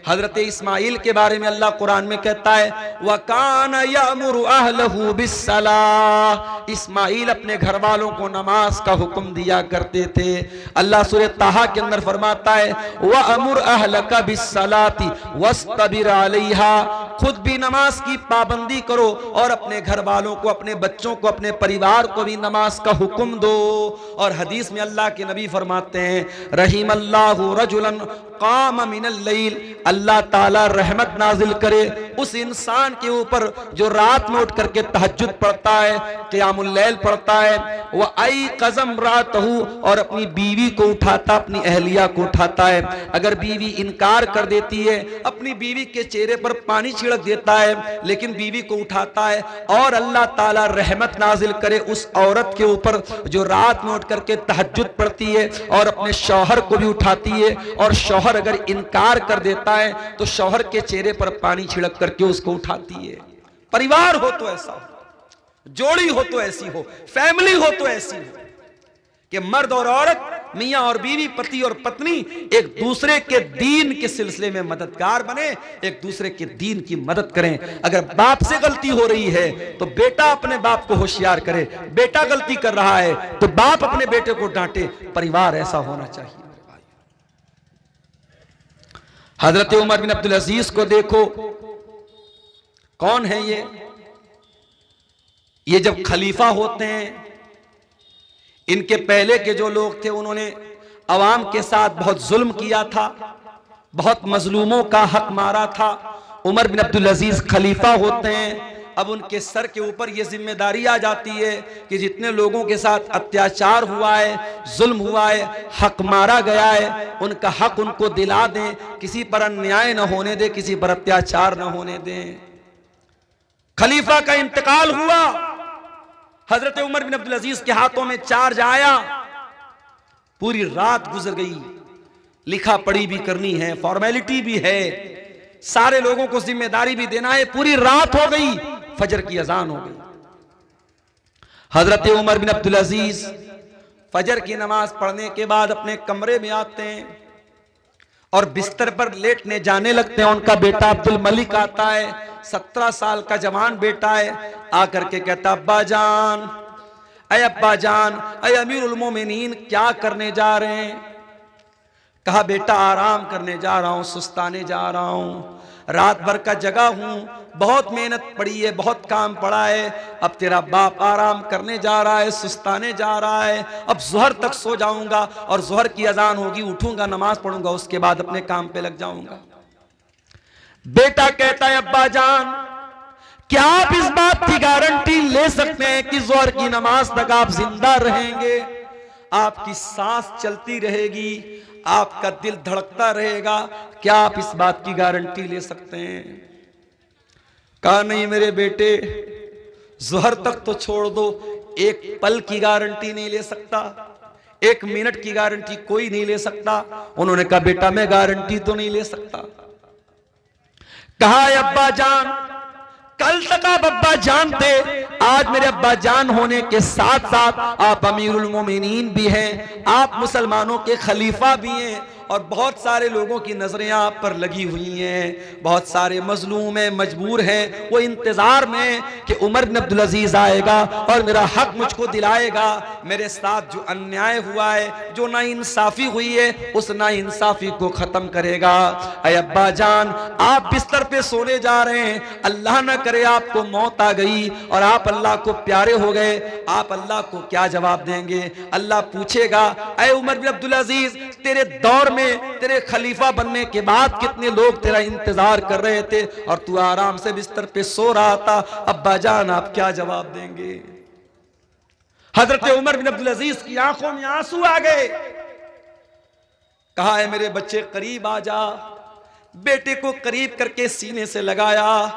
हजरत इस्माइल के बारे में अल्लाह कुरान में कहता है वकान यामुरु अहलहु बिस्सलाह, इस्माइल अपने घर वालों को नमाज का हुक्म दिया करते थे। अल्लाह सूरह ताहा के अंदर फरमाता है वअमुर अहलका बिस्सलाति वस्तबिर अलैहा, खुद भी नमाज की पाबंदी करो और अपने घर वालों को, अपने बच्चों को, अपने परिवार को भी नमाज का हुक्म दो। और हदीस में अल्लाह के नबी फरमाते हैं रहीमल्लाहु रजुलन काम मिनल लैल, अल्लाह ताला रहमत नाजिल करे उस इंसान के ऊपर जो रात में उठ करके तहज्जुद पढ़ता है, क़ियामुल लैल पढ़ता है, वह आई कज़म रातहू, और अपनी बीवी को उठाता, अपनी अहलिया को उठाता है। अगर बीवी इनकार कर देती है, अपनी बीवी के चेहरे पर पानी छिड़क देता है, लेकिन बीवी को उठाता है, और अल्लाह ताला रहमत नाजिल करे उस औरत के ऊपर जो रात में उठ करके तहज्जुद पढ़ती है और अपने शौहर को भी उठाती है, और शौहर अगर इनकार कर देता है तो शौहर के चेहरे पर पानी छिड़क करके उसको उठाती है। परिवार हो तो ऐसा हो, जोड़ी हो तो ऐसी हो, फैमिली हो तो ऐसी हो कि मर्द और औरत, मियां और बीवी, पति और पत्नी एक दूसरे के दीन के सिलसिले में मददगार बने, एक दूसरे के दीन की मदद करें। अगर बाप से गलती हो रही है तो बेटा अपने बाप को होशियार करे, बेटा गलती कर रहा है तो बाप अपने बेटे को डांटे। परिवार ऐसा होना चाहिए। हजरत उमर बिन अब्दुल अजीज को देखो, कौन है ये जब खलीफा होते हैं, इनके पहले के जो लोग थे उन्होंने अवाम के साथ बहुत जुल्म किया था, बहुत मजलूमों का हक मारा था। उमर बिन अब्दुल अजीज खलीफा होते हैं, अब उनके सर के ऊपर यह जिम्मेदारी आ जाती है कि जितने लोगों के साथ अत्याचार हुआ है, जुल्म हुआ है, हक मारा गया है, उनका हक उनको दिला दें, किसी पर अन्याय न होने दें, किसी पर अत्याचार न होने दें। खलीफा का इंतकाल हुआ, हजरत उमर बिन अब्दुल अजीज के हाथों में चार्ज आया, पूरी रात गुजर गई, लिखा पढ़ी भी करनी है, फॉर्मेलिटी भी है, सारे लोगों को जिम्मेदारी भी देना है, पूरी रात हो गई, फजर की अजान हो गई। हजरत उमर बिन अब्दुल अजीज फजर की नमाज पढ़ने के बाद अपने कमरे में आते हैं और बिस्तर पर लेटने जाने लगते हैं। उनका बेटा अब्दुल मलिक आता है, 17 साल का जवान बेटा है, आकर के कहता अब्बा जान, अब्बा जान, अमीरुल मोमिनीन क्या करने जा रहे हैं? कहा बेटा आराम करने जा रहा हूं, सुस्ताने जा रहा हूं, रात भर का जगा हूं, बहुत मेहनत पड़ी है, बहुत काम पड़ा है, अब तेरा बाप आराम करने जा रहा है, सुस्ताने जा रहा है, अब ज़ोहर तक सो जाऊंगा और ज़ोहर की अजान होगी, उठूंगा, नमाज पढ़ूंगा, उसके बाद अपने काम पे लग जाऊंगा। बेटा कहता है अब्बा जान, क्या आप इस बात की गारंटी ले सकते हैं कि ज़ोहर की नमाज तक आप जिंदा रहेंगे, आपकी सांस चलती रहेगी, आपका दिल धड़कता रहेगा, क्या आप इस बात की गारंटी ले सकते हैं? कहा नहीं मेरे बेटे, ज़ोहर तक तो छोड़ दो, एक पल की गारंटी नहीं ले सकता, 1 मिनट की गारंटी कोई नहीं ले सकता। उन्होंने कहा बेटा मैं गारंटी तो नहीं ले सकता। कहा अब्बा जान, कल तक आप अब्बा जान थे, आज मेरे अब्बा जान होने के साथ साथ आप अमीरुल मोमिनीन भी हैं, आप मुसलमानों के खलीफा भी हैं, और बहुत सारे लोगों की नजरें आप पर लगी हुई हैं, बहुत सारे मजलूम हैं, मजबूर हैं, वो इंतजार में कि उमर बिन अब्दुल अजीज आएगा और मेरा हक मुझको दिलाएगा, मेरे साथ जो अन्याय हुआ है, जो नाइंसाफी हुई है, उस नाइंसाफी को खत्म करेगा। अय अब्बा जान, आप बिस्तर पे सोने जा रहे हैं, अल्लाह न करे आपको मौत आ गई और आप अल्लाह को प्यारे हो गए, आप अल्लाह को क्या जवाब देंगे? अल्लाह पूछेगा अय उमर बिन अब्दुल अजीज, तेरे दौर में, तेरे खलीफा बनने के बाद कितने लोग तेरा इंतजार कर रहे थे और तू आराम से बिस्तर पे सो रहा था, अब्बा जान आप क्या जवाब देंगे? हजरत उमर बिन अब्दुल अजीज की आंखों में आंसू आ गए। कहा है मेरे बच्चे करीब आ जा, बेटे को करीब करके सीने से लगाया,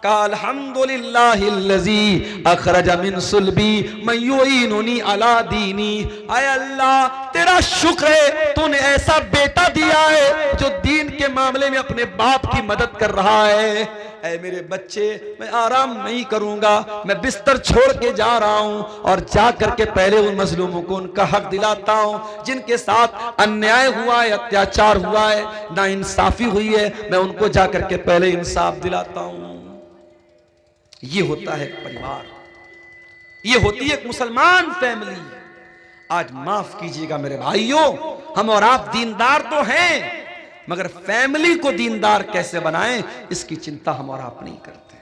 कहा अल्हम्दुलिल्लाहिल्लज़ी अखरज मिन सुल्बी मन युईनुनी अला दीनी, आय अल्लाह तेरा शुक्र है तूने ऐसा बेटा दिया है जो दीन के मामले में अपने बाप की मदद कर रहा है। ऐ मेरे बच्चे, मैं आराम नहीं करूंगा, मैं बिस्तर छोड़ के जा रहा हूं और जा करके पहले उन मजलूमों को उनका हक दिलाता हूं, जिनके साथ अन्याय हुआ है, अत्याचार हुआ है, नाइंसाफी हुई है, मैं उनको जा करके पहले इंसाफ दिलाता हूं। ये होता है परिवार, ये होती है एक मुसलमान फैमिली। आज माफ कीजिएगा मेरे भाइयों, हम और आप दीनदार तो हैं, मगर फैमिली को दीनदार कैसे बनाएं इसकी चिंता हम और आप नहीं करते।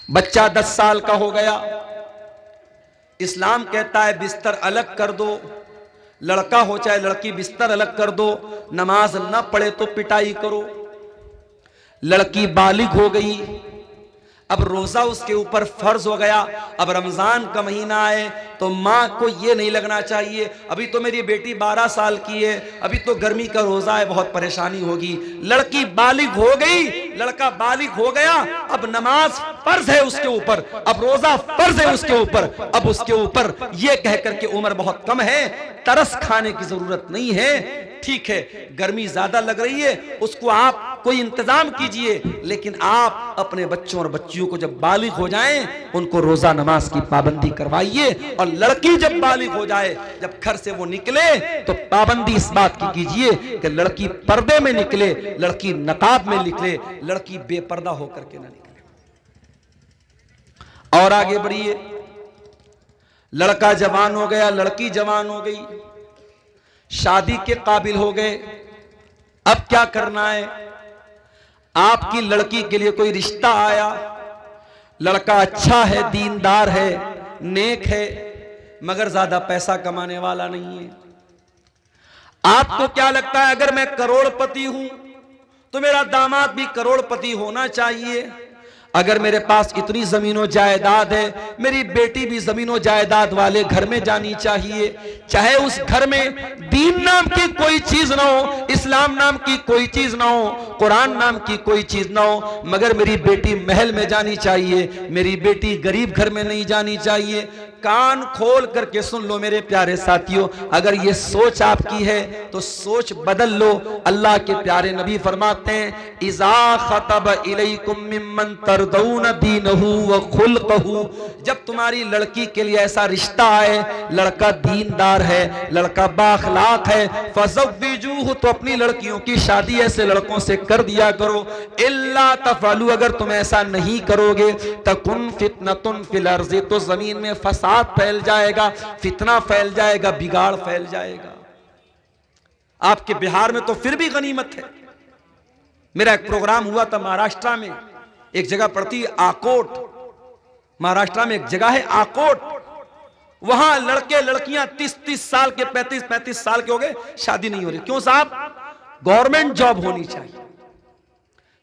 बच्चा 10 साल का हो गया, इस्लाम कहता है बिस्तर अलग कर दो, लड़का हो चाहे लड़की बिस्तर अलग कर दो, नमाज न पढ़े तो पिटाई करो। लड़की बालिग हो गई, अब रोजा उसके ऊपर फर्ज हो गया, अब रमजान का महीना आए तो माँ को ये नहीं लगना चाहिए अभी तो मेरी बेटी 12 साल की है, अभी तो गर्मी का रोजा है, बहुत परेशानी होगी। लड़की बालिग हो गई, लड़का बालिग हो गया, अब नमाज फर्ज है उसके ऊपर, अब रोजा फर्ज है उसके ऊपर, अब उसके ऊपर ये कह करके उम्र बहुत कम है, तरस खाने की जरूरत नहीं है। ठीक है, गर्मी ज्यादा लग रही है, उसको आप कोई इंतजाम कीजिए, लेकिन आप अपने बच्चों और बच्चियों को जब बालिग हो जाएं उनको रोजा नमाज की पाबंदी करवाइए। और लड़की जब बालिग हो जाए, जब घर से वो निकले तो पाबंदी इस बात की कीजिए कि लड़की पर्दे में निकले, लड़की नकाब में निकले, लड़की बेपर्दा होकर के ना निकले। और आगे बढ़िए, लड़का जवान हो गया, लड़की जवान हो गई, शादी के काबिल हो गए, अब क्या करना है? आपकी लड़की के लिए कोई रिश्ता आया, लड़का अच्छा है, दीनदार है, नेक है, मगर ज्यादा पैसा कमाने वाला नहीं है। आपको क्या लगता है अगर मैं करोड़पति हूं तो मेरा दामाद भी करोड़पति होना चाहिए? अगर मेरे पास इतनी जमीनों जायदाद है, मेरी बेटी भी जमीनों जायदाद वाले घर में जानी चाहिए, चाहे उस घर में दीन नाम की कोई चीज ना हो, इस्लाम नाम की कोई चीज ना हो, कुरान नाम की कोई चीज ना हो, मगर मेरी बेटी महल में जानी चाहिए, मेरी बेटी गरीब घर में नहीं जानी चाहिए। कान खोल करके सुन लो मेरे प्यारे साथियों, अगर ये सोच आपकी है तो सोच बदल लो। अल्लाह के प्यारे नबी फरमाते हैं, इज़ा खतब इलैकुम मिम्मन तरदौन दीनहु व खुल्क़हु, जब तुम्हारी लड़की के लिए ऐसा रिश्ता आए, लड़का दीनदार है, लड़का बाखलाक है, फज़व्विजूहु, तो अपनी लड़कियों की शादी ऐसे लड़कों से कर दिया करो। इल्ला तफ़अलू, अगर तुम ऐसा नहीं करोगे, तकुन फितनतुन फिल अर्ज़ि, तो जमीन में फसाद फैल जाएगा, फितना फैल जाएगा, बिगाड़ फैल जाएगा। आपके बिहार में तो फिर भी गनीमत है। मेरा एक प्रोग्राम हुआ था महाराष्ट्र में, एक जगह पड़ती है आकोट, महाराष्ट्र में एक जगह है आकोट, वहां लड़के लड़कियां 30-30 साल के, 35-35 साल के हो गए, शादी नहीं हो रही। क्यों साहब? गवर्नमेंट जॉब होनी चाहिए,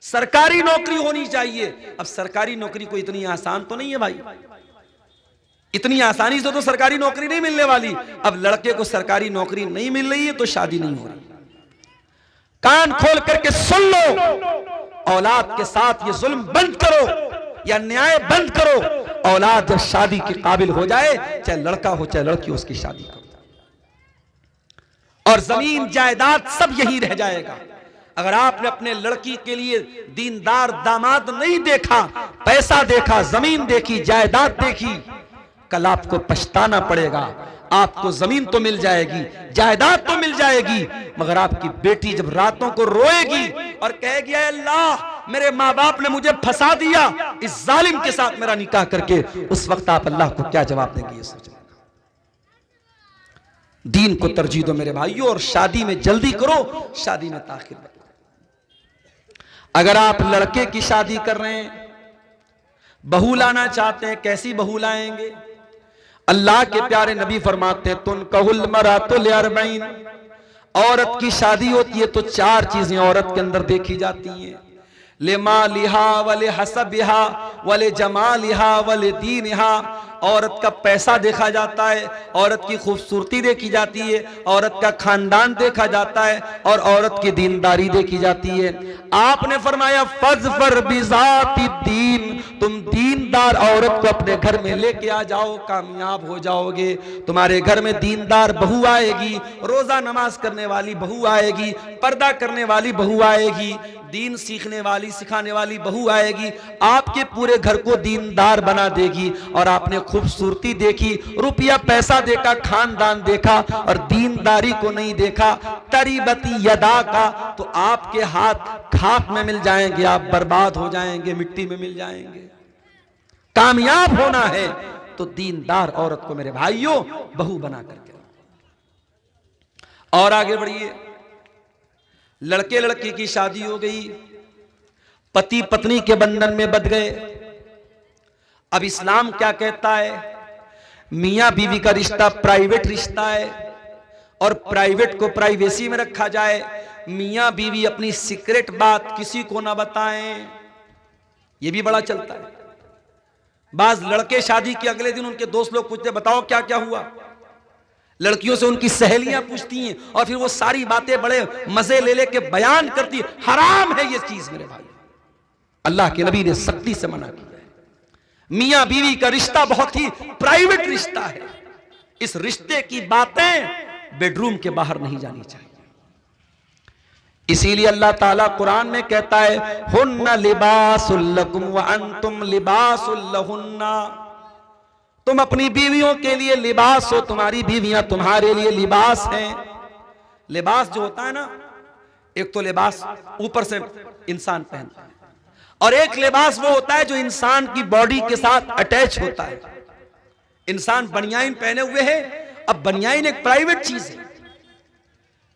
सरकारी नौकरी होनी चाहिए। अब सरकारी नौकरी को इतनी आसान तो नहीं है भाई, इतनी आसानी से तो सरकारी नौकरी नहीं मिलने वाली। अब लड़के को सरकारी नौकरी नहीं मिल रही है तो शादी नहीं हो रही। कान खोल करके सुन लो, औलाद के साथ ये जुल्म बंद करो, या न्याय बंद करो। औलाद जब शादी के काबिल हो जाए, चाहे लड़का हो चाहे लड़की, उसकी शादी करो, और जमीन जायदाद सब यही रह जाएगा। अगर आपने अपने लड़की के लिए दीनदार दामाद नहीं देखा, पैसा देखा, जमीन देखी, जायदाद देखी, कल आपको पछताना पड़ेगा। आपको जमीन तो मिल जाएगी, जायदाद तो मिल जाएगी, मगर आपकी बेटी जब रातों को रोएगी और कहेगी, अल्लाह मेरे माँ बाप ने मुझे फंसा दिया, इस जालिम के साथ मेरा निकाह करके, उस वक्त आप अल्लाह को क्या जवाब देंगे? ये सोचें। दीन को तरजीह दो मेरे भाइयों, और शादी में जल्दी करो, शादी में ताखिर मत करो। अगर आप लड़के की शादी कर रहे हैं, बहू लाना चाहते हैं, कैसी बहू लाएंगे? अल्लाह के प्यारे नबी फरमाते हैं, तुनकहुल मरातु लिअरबईन, औरत की शादी होती है तो 4 चीजें औरत के अंदर देखी जाती हैं, लिमालिहा वले हसबिहा वले जमालिहा वले दीनिहा, औरत का पैसा देखा जाता है, औरत की खूबसूरती देखी जाती है, औरत का खानदान देखा जाता है और औरत की दीनदारी देखी जाती है। आपने फरमाया फज़फर बिज़ाति दीन, तुम दीनदार औरत को अपने घर में लेके आ जाओ, कामयाब हो जाओगे। तुम्हारे घर में दीनदार बहू आएगी, रोजा नमाज करने वाली बहू आएगी, पर्दा करने वाली बहू आएगी, दीन सीखने वाली सिखाने वाली बहू आएगी, आपके पूरे घर को दीनदार बना देगी। और आपने खूबसूरती देखी, रुपया पैसा देखा, खानदान देखा और दीनदारी को नहीं देखा, तरीबती यदा का, तो आपके हाथ खाक में मिल जाएंगे, आप बर्बाद हो जाएंगे, मिट्टी में मिल जाएंगे। कामयाब होना है तो दीनदार औरत को मेरे भाइयों बहू बना करके। और आगे बढ़िए, लड़के लड़की की शादी हो गई, पति पत्नी के बंधन में बंध गए। अब इस्लाम क्या कहता है? मियां बीवी का रिश्ता प्राइवेट रिश्ता है और प्राइवेट को प्राइवेसी में रखा जाए। मियां बीवी अपनी सीक्रेट बात किसी को ना बताएं, यह भी बड़ा चलता है। बाज लड़के शादी के अगले दिन उनके दोस्त लोग पूछते बताओ क्या क्या हुआ, लड़कियों से उनकी सहेलियां पूछती हैं और फिर वो सारी बातें बड़े मजे ले लेके बयान करती है। हराम है ये चीज मेरे भाई, अल्लाह के नबी ने सख्ती से मना किया है। मियां बीवी का रिश्ता बहुत ही प्राइवेट रिश्ता है, इस रिश्ते की बातें बेडरूम के बाहर नहीं जानी चाहिए। इसीलिए अल्लाह ताला कुरान में कहता है हुन्ना लिबासुल लकुम व अंतुम लिबासुल लहुन्ना, तुम अपनी बीवियों के लिए लिबास हो, तुम्हारी बीवियां तुम्हारे लिए लिबास हैं। लिबास जो होता है ना, एक तो लिबास ऊपर से इंसान पहनता है और एक लिबास वो होता है जो इंसान की बॉडी के साथ अटैच होता है। इंसान बनियाइन पहने हुए है, अब बनियाइन एक प्राइवेट चीज है,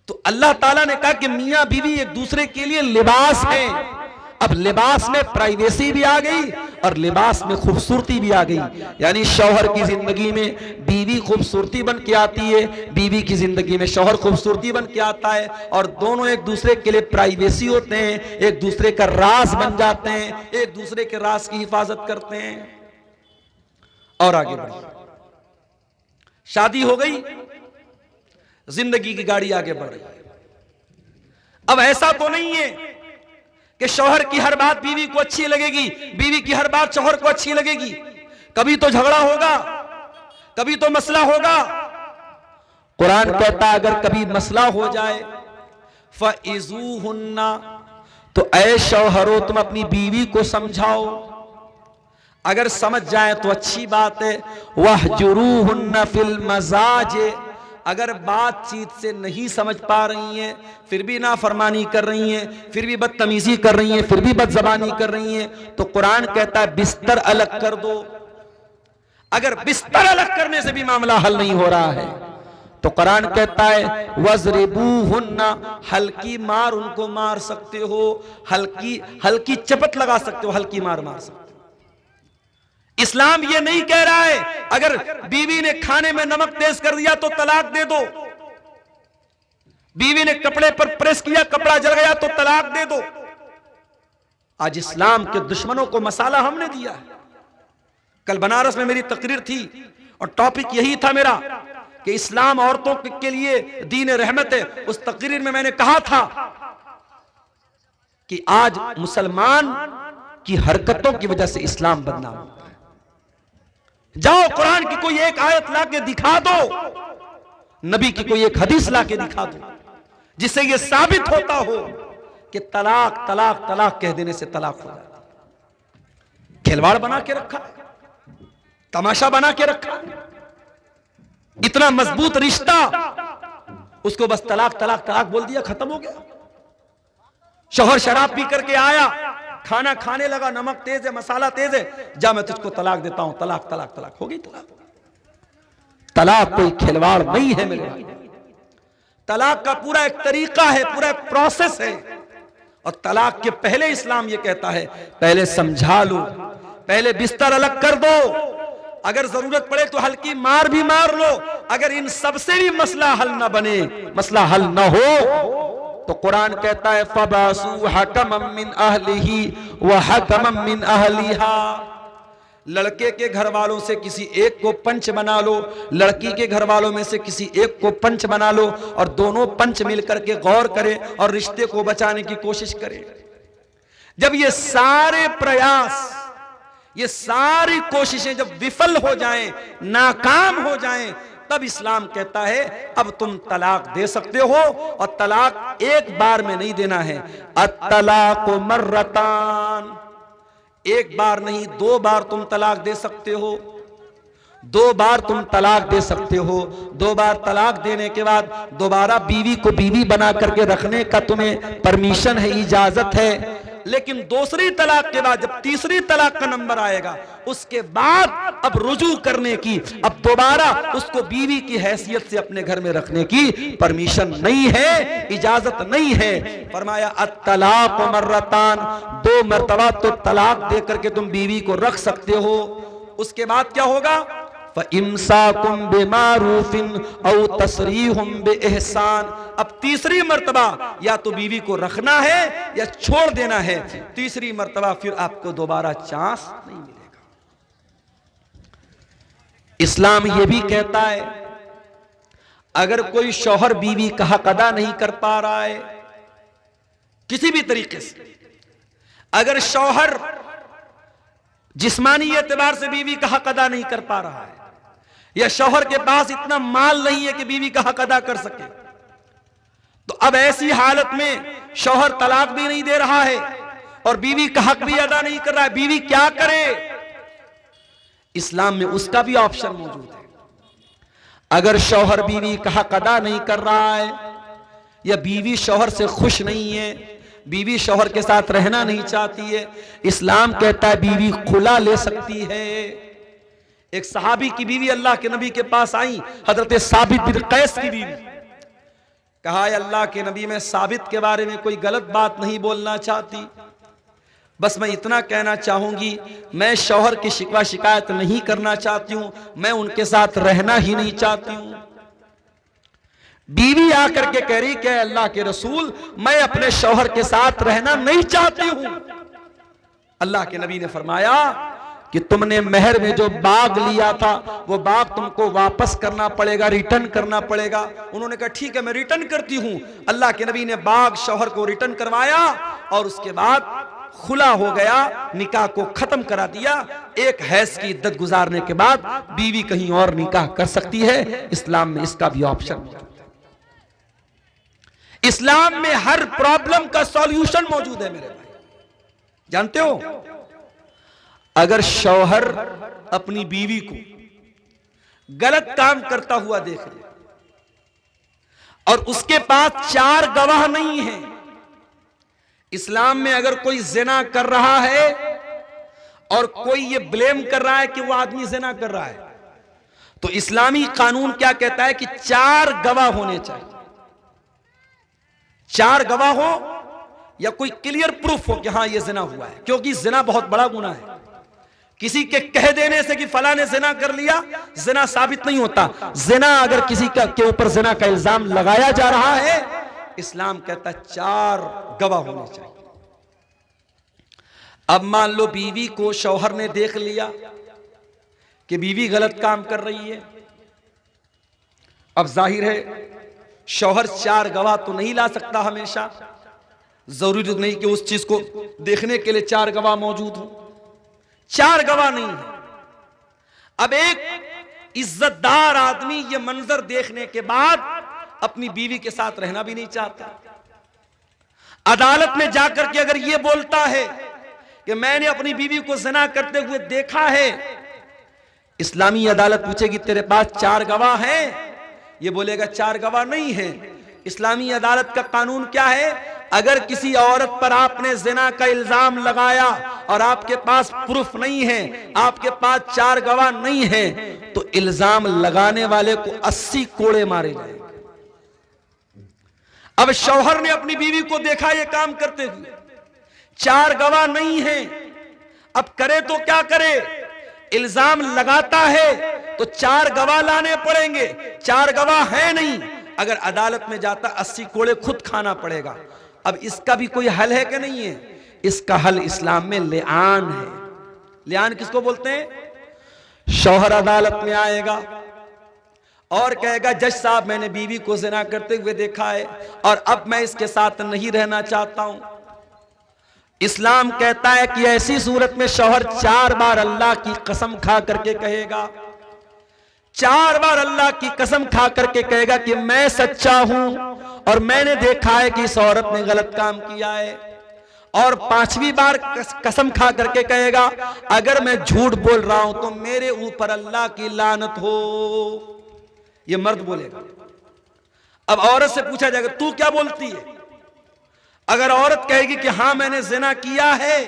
तो अल्लाह ताला ने कहा कि मियां बीवी एक दूसरे के लिए लिबास है। अब लिबास में प्राइवेसी भी आ गई और लिबास में खूबसूरती भी आ गई, यानी शौहर की जिंदगी में बीवी खूबसूरती बन के आती है, बीवी की जिंदगी में शौहर खूबसूरती बन के आता है और दोनों एक दूसरे के लिए प्राइवेसी होते हैं, एक दूसरे का राज बन जाते हैं, एक दूसरे के राज की हिफाजत करते हैं। और आगे बढ़िए, शादी हो गई, जिंदगी की गाड़ी आगे बढ़ रही है। अब ऐसा तो नहीं है कि शौहर की हर बात बीवी को अच्छी लगेगी, बीवी की हर बात शौहर को अच्छी लगेगी। कभी तो झगड़ा होगा, कभी तो मसला होगा। कुरान कहता है अगर कभी मसला हो जाए फ़इज़ूहुन्ना, तो ऐ शौहरो तुम अपनी बीवी को समझाओ, अगर समझ जाए तो अच्छी बात है। वहजुरूहुन्ना फिल मज़ाज, अगर बातचीत से नहीं समझ पा रही हैं, फिर भी नाफरमानी कर रही हैं, फिर भी बदतमीजी कर रही हैं, फिर भी बदजबानी कर रही हैं, तो कुरान कहता है बिस्तर अलग कर दो। अगर बिस्तर अलग करने से भी मामला हल नहीं हो रहा है तो कुरान कहता है वज़रिबूहुन्ना, हल्की मार उनको मार सकते हो, हल्की चपत लगा सकते हो, हल्की मार मार सकते हो। इस्लाम ये नहीं कह रहा है अगर बीवी ने खाने में नमक तेज कर दिया तो तलाक दे दो, बीवी ने कपड़े पर प्रेस किया, कपड़ा जल गया तो तलाक दे दो। आज इस्लाम के दुश्मनों को मसाला हमने दिया है। कल बनारस में मेरी तकरीर थी और टॉपिक यही था मेरा कि इस्लाम औरतों के लिए दीन रहमत है। उस तकरीर में मैंने कहा था कि आज मुसलमान की हरकतों की वजह से इस्लाम बदनाम होता है। जाओ कुरान की कोई एक आयत लाके दिखा दो, नबी की कोई एक हदीस लाके दिखा दो जिससे यह साबित होता हो कि तलाक तलाक तलाक कह देने से तलाक हो जाता है। खिलवाड़ बना के रखा, तमाशा बना के रखा, इतना मजबूत रिश्ता, उसको बस तलाक तलाक तलाक बोल दिया, खत्म हो गया। शौहर शराब पी करके आया, खाना खाने लगा, नमक तेज है, मसाला तेज है, जा मैं तुझको तलाक देता हूं, तलाक तलाक तलाक हो गई। तलाक कोई खिलवाड़ नहीं है मेरे भाई। तलाक का पूरा एक तरीका है, पूरा एक प्रोसेस है। और तलाक के पहले इस्लाम ये कहता है पहले समझा लो, पहले बिस्तर अलग कर दो, अगर जरूरत पड़े तो हल्की मार भी मार लो। अगर इन सबसे भी मसला हल ना बने, मसला हल ना हो, तो कुरान कहता है फबासु हकमम मिन अहलिही व हकमम मिन अहलिहा, लड़के के घर वालों से किसी एक को पंच बना लो, लड़की के घर वालों में से किसी एक को पंच बना लो और दोनों पंच मिलकर के गौर करें और रिश्ते को बचाने की कोशिश करें। जब ये सारे प्रयास, ये सारी कोशिशें जब विफल हो जाएं, नाकाम हो जाएं, तब इस्लाम कहता है अब तुम तलाक दे सकते हो, और तलाक एक बार में नहीं देना है। अत्तलाक़ु मर्रतान, एक बार नहीं 2 बार तुम तलाक दे सकते हो। 2 बार तुम तलाक दे सकते हो। 2 बार तलाक देने के बाद दोबारा बीवी को बीवी बना करके रखने का तुम्हें परमिशन है, इजाजत है। लेकिन दूसरी तलाक के बाद जब तीसरी तलाक का नंबर आएगा, उसके बाद अब रुजू करने की, अब दोबारा उसको बीवी की हैसियत से अपने घर में रखने की परमिशन नहीं है, इजाजत नहीं है। फरमाया अत्तलाक़ मर्रतान, 2 मर्तबा तो तलाक दे करके तुम बीवी को रख सकते हो। उसके बाद क्या होगा? फ़इम्साकुम बिमारूफिन औ तसरीहुम बिइहसान। अब तीसरी मर्तबा या तो बीवी को रखना है या छोड़ देना है। तीसरी मर्तबा फिर आपको दोबारा चांस नहीं मिलेगा। इस्लाम यह भी कहता है अगर कोई शौहर बीवी का हक अदा नहीं कर पा रहा है किसी भी तरीके से, अगर शौहर जिस्मानी एतबार से बीवी का हक अदा नहीं कर पा रहा है, या शौहर के पास इतना माल नहीं है कि बीवी का हक अदा कर सके, तो अब ऐसी हालत में शौहर तलाक भी नहीं दे रहा है और बीवी का हक भी अदा नहीं कर रहा है। बीवी क्या करे? इस्लाम में उसका भी ऑप्शन मौजूद है। अगर शौहर बीवी का हक अदा नहीं कर रहा है, या बीवी शौहर से खुश नहीं है, बीवी शौहर के साथ रहना नहीं चाहती है, इस्लाम कहता है बीवी खुला ले सकती है। एक सहाबी की बीवी अल्लाह के नबी के पास आई, हजरत साबित बिन कैस की बीवी। कहा अल्लाह के नबी, मैं साबित के बारे में कोई गलत बात नहीं बोलना चाहती, बस मैं इतना कहना चाहूंगी, मैं शौहर की शिकवा शिकायत नहीं करना चाहती हूं, मैं उनके साथ रहना ही नहीं चाहती हूं। बीवी आकर के कह रही कि अल्लाह के रसूल, मैं अपने शौहर के साथ रहना नहीं चाहती हूं। अल्लाह के नबी ने फरमाया कि तुमने मेहर में जो बाग लिया था वो बाग तुमको वापस करना पड़ेगा, रिटर्न करना पड़ेगा। उन्होंने कहा ठीक है मैं रिटर्न करती हूं। अल्लाह के नबी ने बाग शौहर को रिटर्न करवाया और उसके बाद खुला हो गया, निकाह को खत्म करा दिया। एक हैज की इद्दत गुजारने के बाद बीवी कहीं और निकाह कर सकती है। इस्लाम में इसका भी ऑप्शन मौजूद है। इस्लाम में हर प्रॉब्लम का सॉल्यूशन मौजूद है मेरे भाई। जानते हो, अगर शौहर अपनी बीवी को गलत काम करता हुआ देख ले और उसके पास 4 गवाह नहीं है, इस्लाम में अगर कोई जिना कर रहा है और कोई ये ब्लेम कर रहा है कि वो आदमी जिना कर रहा है, तो इस्लामी कानून क्या कहता है कि 4 गवाह होने चाहिए। 4 गवाह हो या कोई क्लियर प्रूफ हो कि हां ये जिना हुआ है, क्योंकि जिना बहुत बड़ा गुनाह है। किसी के कह देने से कि फला ने जिना कर लिया जिना साबित नहीं होता। जिना अगर किसी के ऊपर जिना का इल्जाम लगाया जा रहा है, इस्लाम कहता है 4 गवाह होने चाहिए। अब मान लो बीवी को शौहर ने देख लिया कि बीवी गलत काम कर रही है। अब जाहिर है शौहर 4 गवाह तो नहीं ला सकता हमेशा, जरूरी नहीं कि उस चीज को देखने के लिए 4 गवाह मौजूद हो। 4 गवाह नहीं है। अब एक इज्जतदार आदमी ये मंजर देखने के बाद अपनी बीवी के साथ रहना भी नहीं चाहता। अदालत में जाकर के अगर ये बोलता है कि मैंने अपनी बीवी को ज़िना करते हुए देखा है, इस्लामी अदालत पूछेगी तेरे पास 4 गवाह हैं? ये बोलेगा 4 गवाह नहीं है। इस्लामी अदालत का कानून क्या है? अगर किसी औरत पर आपने ज़िना का इल्जाम लगाया और आपके पास प्रूफ नहीं है, आपके पास 4 गवाह नहीं है, तो इल्जाम लगाने वाले को 80 कोड़े मारे जाएंगे। अब शौहर ने अपनी बीवी को देखा ये काम करते हुए, 4 गवाह नहीं है, अब करे तो क्या करे? इल्जाम लगाता है तो 4 गवाह लाने पड़ेंगे, 4 गवाह है नहीं, अगर अदालत में जाता 80 कोड़े खुद खाना पड़ेगा। अब इसका भी कोई हल है कि नहीं है? इसका हल इस्लाम में लिआन है। लिआन किसको बोलते हैं? शौहर अदालत में आएगा और कहेगा जज साहब मैंने बीवी को ज़िना करते हुए देखा है और अब मैं इसके साथ नहीं रहना चाहता हूं। इस्लाम कहता है कि ऐसी सूरत में शौहर 4 बार अल्लाह की कसम खा करके कहेगा, 4 बार अल्लाह की कसम खा करके कहेगा कि मैं सच्चा हूं और मैंने देखा है कि इस औरत ने गलत काम किया है। और 5वीं बार कसम खा करके कहेगा अगर मैं झूठ बोल रहा हूं तो मेरे ऊपर अल्लाह की लानत हो। यह मर्द बोलेगा। अब औरत से पूछा जाएगा तू क्या बोलती है? अगर औरत कहेगी कि हां मैंने ज़िना किया है,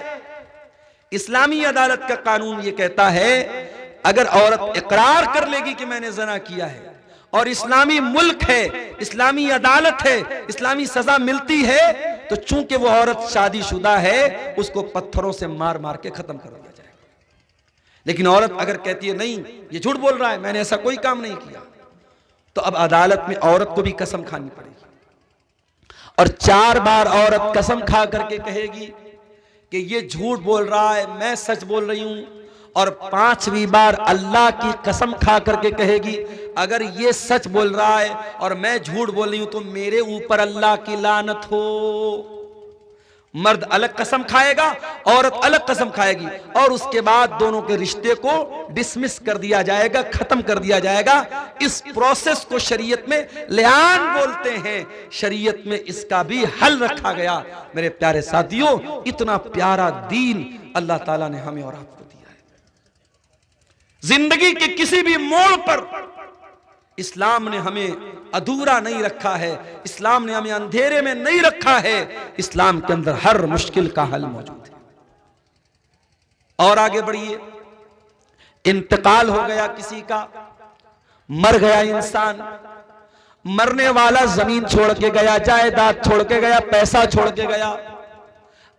इस्लामी अदालत का कानून यह कहता है अगर औरत इकरार कर लेगी कि मैंने ज़िना किया है और इस्लामी मुल्क है, इस्लामी अदालत है, इस्लामी सजा मिलती है, तो चूंकि वो औरत शादीशुदा है उसको पत्थरों से मार मार के खत्म कर दिया जाएगा। लेकिन औरत अगर कहती है नहीं ये झूठ बोल रहा है, मैंने ऐसा कोई काम नहीं किया, तो अब अदालत में औरत को भी कसम खानी पड़ेगी और 4 बार औरत कसम खा करके कहेगी कि ये झूठ बोल रहा है, मैं सच बोल रही हूं। और 5वीं बार अल्लाह की कसम खा करके कहेगी अगर ये सच बोल रहा है और मैं झूठ बोल रही हूं तो मेरे ऊपर अल्लाह की लानत हो। मर्द अलग कसम खाएगा, औरत अलग कसम खाएगी और उसके बाद दोनों के रिश्ते को डिसमिस कर दिया जाएगा, खत्म कर दिया जाएगा। इस प्रोसेस को शरीयत में लिआन बोलते हैं। शरीयत में इसका भी हल रखा गया। मेरे प्यारे साथियों, इतना प्यारा दीन अल्लाह ताला ने हमें और आपको दिया है। जिंदगी के किसी भी मोड़ पर इस्लाम ने हमें अधूरा नहीं रखा है, इस्लाम ने हमें अंधेरे में नहीं रखा है। इस्लाम के अंदर हर मुश्किल का हल मौजूद है। और आगे बढ़िए, इंतकाल हो गया किसी का, मर गया इंसान, मरने वाला जमीन छोड़ के गया, जायदाद छोड़ के गया, पैसा छोड़ के गया।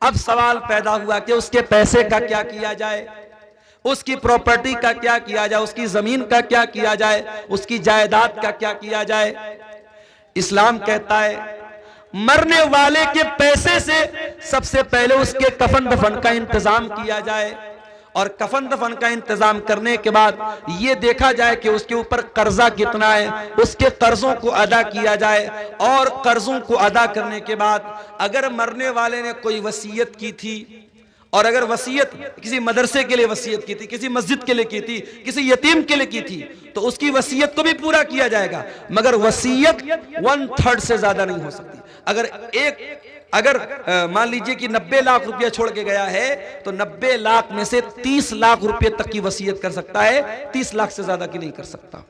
अब सवाल पैदा हुआ कि उसके पैसे का क्या किया जाए, उसकी प्रॉपर्टी का क्या किया जाए, उसकी जमीन का क्या किया जाए, उसकी जायदाद का क्या किया जाए। इस्लाम कहता है मरने वाले के पैसे से सबसे पहले उसके कफन दफन का इंतजाम किया जाए और कफन दफन का इंतजाम करने के बाद यह देखा जाए कि उसके ऊपर कर्जा कितना है, उसके कर्जों को अदा किया जाए। और कर्जों को अदा करने के बाद अगर मरने वाले ने कोई वसीयत की थी और अगर वसीयत किसी मदरसे के लिए वसीयत की थी, किसी मस्जिद के लिए की थी, किसी यतीम के लिए की थी, तो उसकी वसीयत को भी पूरा किया जाएगा। मगर वसीयत 1/3 से ज्यादा नहीं हो सकती। अगर मान लीजिए कि 90 लाख रुपया छोड़ के गया है तो 90 लाख में से 30 लाख रुपए तक की वसीयत कर सकता है, 30 लाख से ज्यादा की नहीं कर सकता।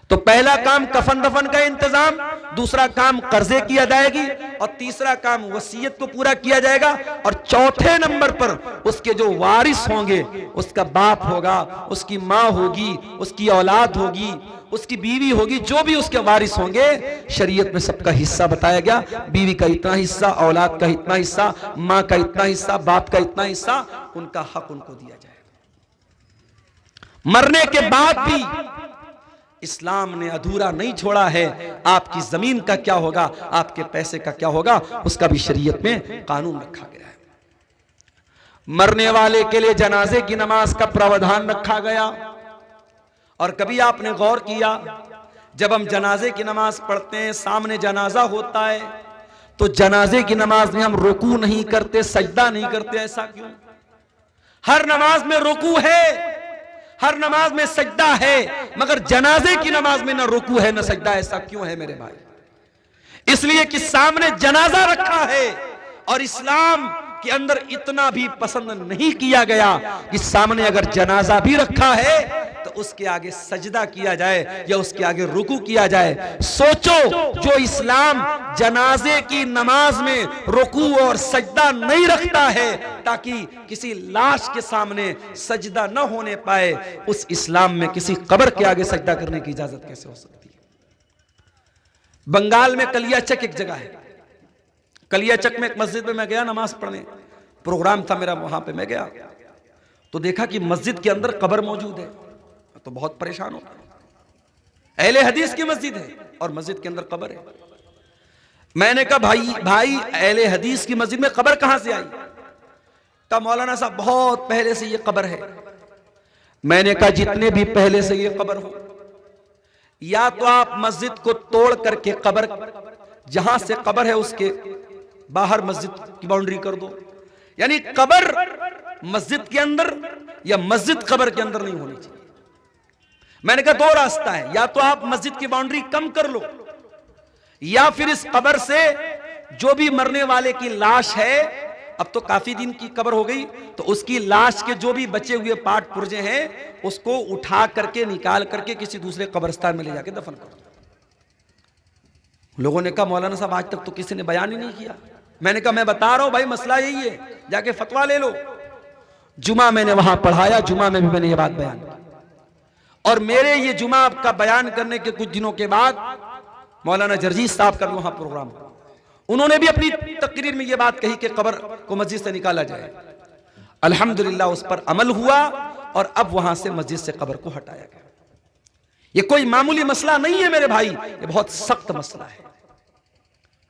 तो पहला काम कफन दफन का इंतजाम, दूसरा काम कर्जे की अदायगी और तीसरा काम वसीयत को पूरा किया जाएगा। और चौथे नंबर पर उसके जो वारिस होंगे, उसका बाप होगा, उसकी मां होगी, उसकी औलाद होगी, उसकी बीवी होगी, जो भी उसके वारिस होंगे, शरीयत में सबका हिस्सा बताया गया। बीवी का इतना हिस्सा, औलाद का इतना हिस्सा, मां का इतना हिस्सा, बाप का इतना हिस्सा, उनका हक उनको दिया जाएगा। मरने के बाद भी इस्लाम ने अधूरा नहीं छोड़ा है। आपकी जमीन का क्या होगा, आपके पैसे का क्या होगा, उसका भी शरीयत में कानून रखा गया है। मरने वाले के लिए जनाजे की नमाज का प्रावधान रखा गया। और कभी आपने गौर किया, जब हम जनाजे की नमाज पढ़ते हैं, सामने जनाजा होता है, तो जनाजे की नमाज में हम रुकू नहीं करते, सजदा नहीं करते, ऐसा क्यों? हर नमाज में रुकू है, हर नमाज में सजदा है, मगर जनाजे की नमाज में ना रुकू है ना सजदा। ऐसा क्यों है मेरे भाई? इसलिए कि सामने जनाजा रखा है और इस्लाम के अंदर इतना भी पसंद नहीं किया गया कि सामने अगर जनाजा भी रखा है तो उसके आगे सजदा किया जाए या उसके आगे रुकू किया जाए। सोचो, जो इस्लाम जनाजे की नमाज में रुकू और सजदा नहीं रखता है ताकि किसी लाश के सामने सजदा न होने पाए, उस इस्लाम में किसी कब्र के आगे सजदा करने की इजाजत कैसे हो सकती है? बंगाल में कलियाचक एक जगह है, कलियाचक में एक मस्जिद में मैं गया नमाज पढ़ने, प्रोग्राम था मेरा, वहां पे मैं गया तो देखा कि मस्जिद के अंदर कब्र मौजूद है। तो बहुत परेशान हो गया। अहले हदीस की मस्जिद है और मस्जिद के अंदर कब्र है। मैंने कहा भाई अहले हदीस की मस्जिद में कब्र कहां से आई? कहा मौलाना साहब बहुत पहले से ये कब्र है। मैंने कहा जितने भी पहले से ये कब्र हो, या तो आप मस्जिद को तोड़ करके कब्र, जहां से कब्र है उसके बाहर मस्जिद की बाउंड्री कर दो, यानी कब्र मस्जिद के अंदर या मस्जिद कब्र के अंदर नहीं होनी चाहिए। मैंने कहा दो रास्ता है, या तो आप मस्जिद की बाउंड्री कम कर लो, या फिर इस कब्र से जो भी मरने वाले की लाश है, अब तो काफी दिन की कब्र हो गई, तो उसकी लाश के जो भी बचे हुए पार्ट पुर्जे हैं उसको उठा करके निकाल करके किसी दूसरे कब्रिस्तान में ले जाके दफन कर दो। लोगों ने कहा मौलाना साहब आज तक तो किसी ने बयान ही नहीं किया। मैंने कहा मैं बता रहा हूं भाई, मसला यही है, जाके फतवा ले लो। जुमा मैंने वहां पढ़ाया, जुमा में भी मैंने ये बात बयान की, और मेरे ये जुमा का बयान करने के कुछ दिनों के बाद मौलाना जर्जीस साहब का भी वहां प्रोग्राम हुआ, उन्होंने भी अपनी तकरीर में यह बात कही कि कब्र को मस्जिद से निकाला जाए। अल्हम्दुलिल्लाह उस पर अमल हुआ और अब वहां से मस्जिद से कब्र को हटाया गया। ये कोई मामूली मसला नहीं है मेरे भाई, ये बहुत सख्त मसला है।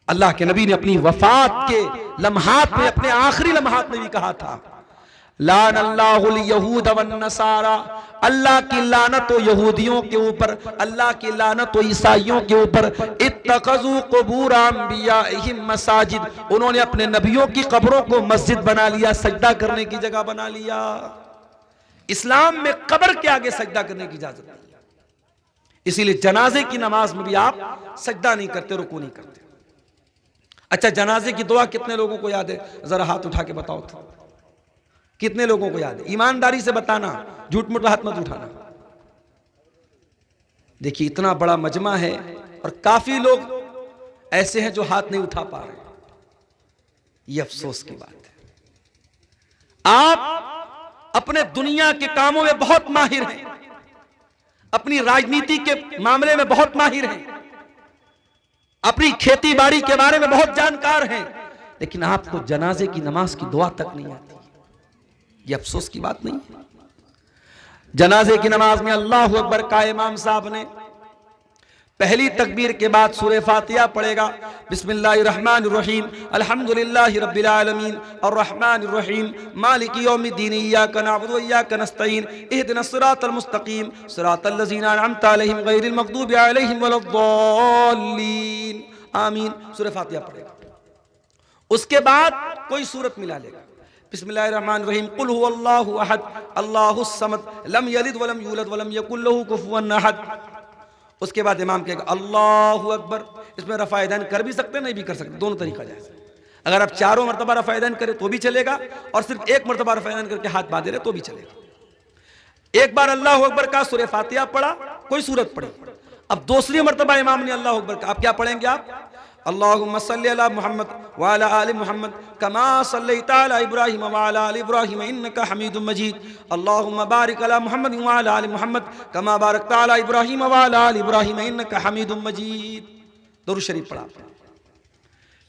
अल्लाह के नबी ने अपनी वफात के लम्हात में, अपने आखिरी लम्हात में भी कहा था, लान अल्लाहुल यहूद वन नसारा, अल्लाह की लानत हो यहूदियों के ऊपर, अल्लाह की लानत हो ईसाइयों के ऊपर। इत्तखज़ू क़ुबूर अंबियाइहिम मसाजिद, उन्होंने अपने नबियों की कब्रों को मस्जिद बना लिया, सजदा करने की जगह बना लिया। इस्लाम में कब्र के आगे सजदा करने की इजाजत नहीं है, इसीलिए जनाजे की नमाज में भी आप सजदा नहीं करते, रुकू नहीं करते। अच्छा, जनाजे की दुआ कितने लोगों को याद है? जरा हाथ उठा के बताओ तो, कितने लोगों को याद है? ईमानदारी से बताना, झूठ मूठ हाथ मत उठाना। देखिए इतना बड़ा मजमा है और काफी लोग ऐसे हैं जो हाथ नहीं उठा पा रहे, ये अफसोस की बात है। आप अपने दुनिया के कामों में बहुत माहिर हैं, अपनी राजनीति के मामले में बहुत माहिर हैं, अपनी खेती बाड़ी के बारे में बहुत जानकार हैं, लेकिन आपको जनाजे की नमाज की दुआ तक नहीं आती। ये अफसोस की बात नहीं है। जनाजे की नमाज में अल्लाहु अकबर का इमाम साहब ने पहली तकबीर के बाद सूरह फातिहा पढ़ेगा, बिस्मिल्लाहिर्रहमानिर्रहीम अल्हम्दुलिल्लाहि रब्बिल आलमीन अर्रहमानिर्रहीम मालिकि यौमिद्दीन इय्याका नअबुदु व इय्याका नस्तईन इहदिनस सिरातल मुस्तकीम सिरातल लज़ीना अनअमता अलैहिम गैरिल मग़दूबि अलैहिम वलद्दाल्लीन आमीन। सूरह फातिहा पढ़ेगा, उसके बाद कोई सूरत मिला लेगा, बिस्मिल्लाहिर्रहमानिर्रहीम कुल हुवल्लाहु अहद अल्लाहुस समद लम यलिद वलम यूलद वलम यकुल लहू कुफुवन अहद। उसके बाद इमाम कहेगा अल्लाहु अकबर। इसमें रफ़ा-ए-दैन कर भी सकते, नहीं भी कर सकते, दोनों तरीका जायज़ है। अगर आप चारों मरतबा रफ़ा-ए-दैन करें तो भी चलेगा, और सिर्फ एक मरतबा रफ़ा-ए-दैन करके हाथ बांधे रहे तो भी चलेगा। एक बार अल्लाहु अकबर का सूरह फातिहा पढ़ा, कोई सूरत पढ़ी, अब दूसरी मरतबा इमाम ने अल्लाहु अकबर का, आप क्या पढ़ेंगे? आप अल्लाहुम्मा सल्लि अला मुहम्मद व अला आलि मुहम्मद कमा सल्लैता अला इब्राहीम व अला आलि इब्राहीम इन्नका हमीदुम मजीद। अल्लाहुम्मा बारिक अला मुहम्मद व अला आलि मुहम्मद कमा बारकता अला इब्राहीम व अला आलि इब्राहीम इन्नका हमीदुम मजीद। दुरूद शरीफ पढ़ा,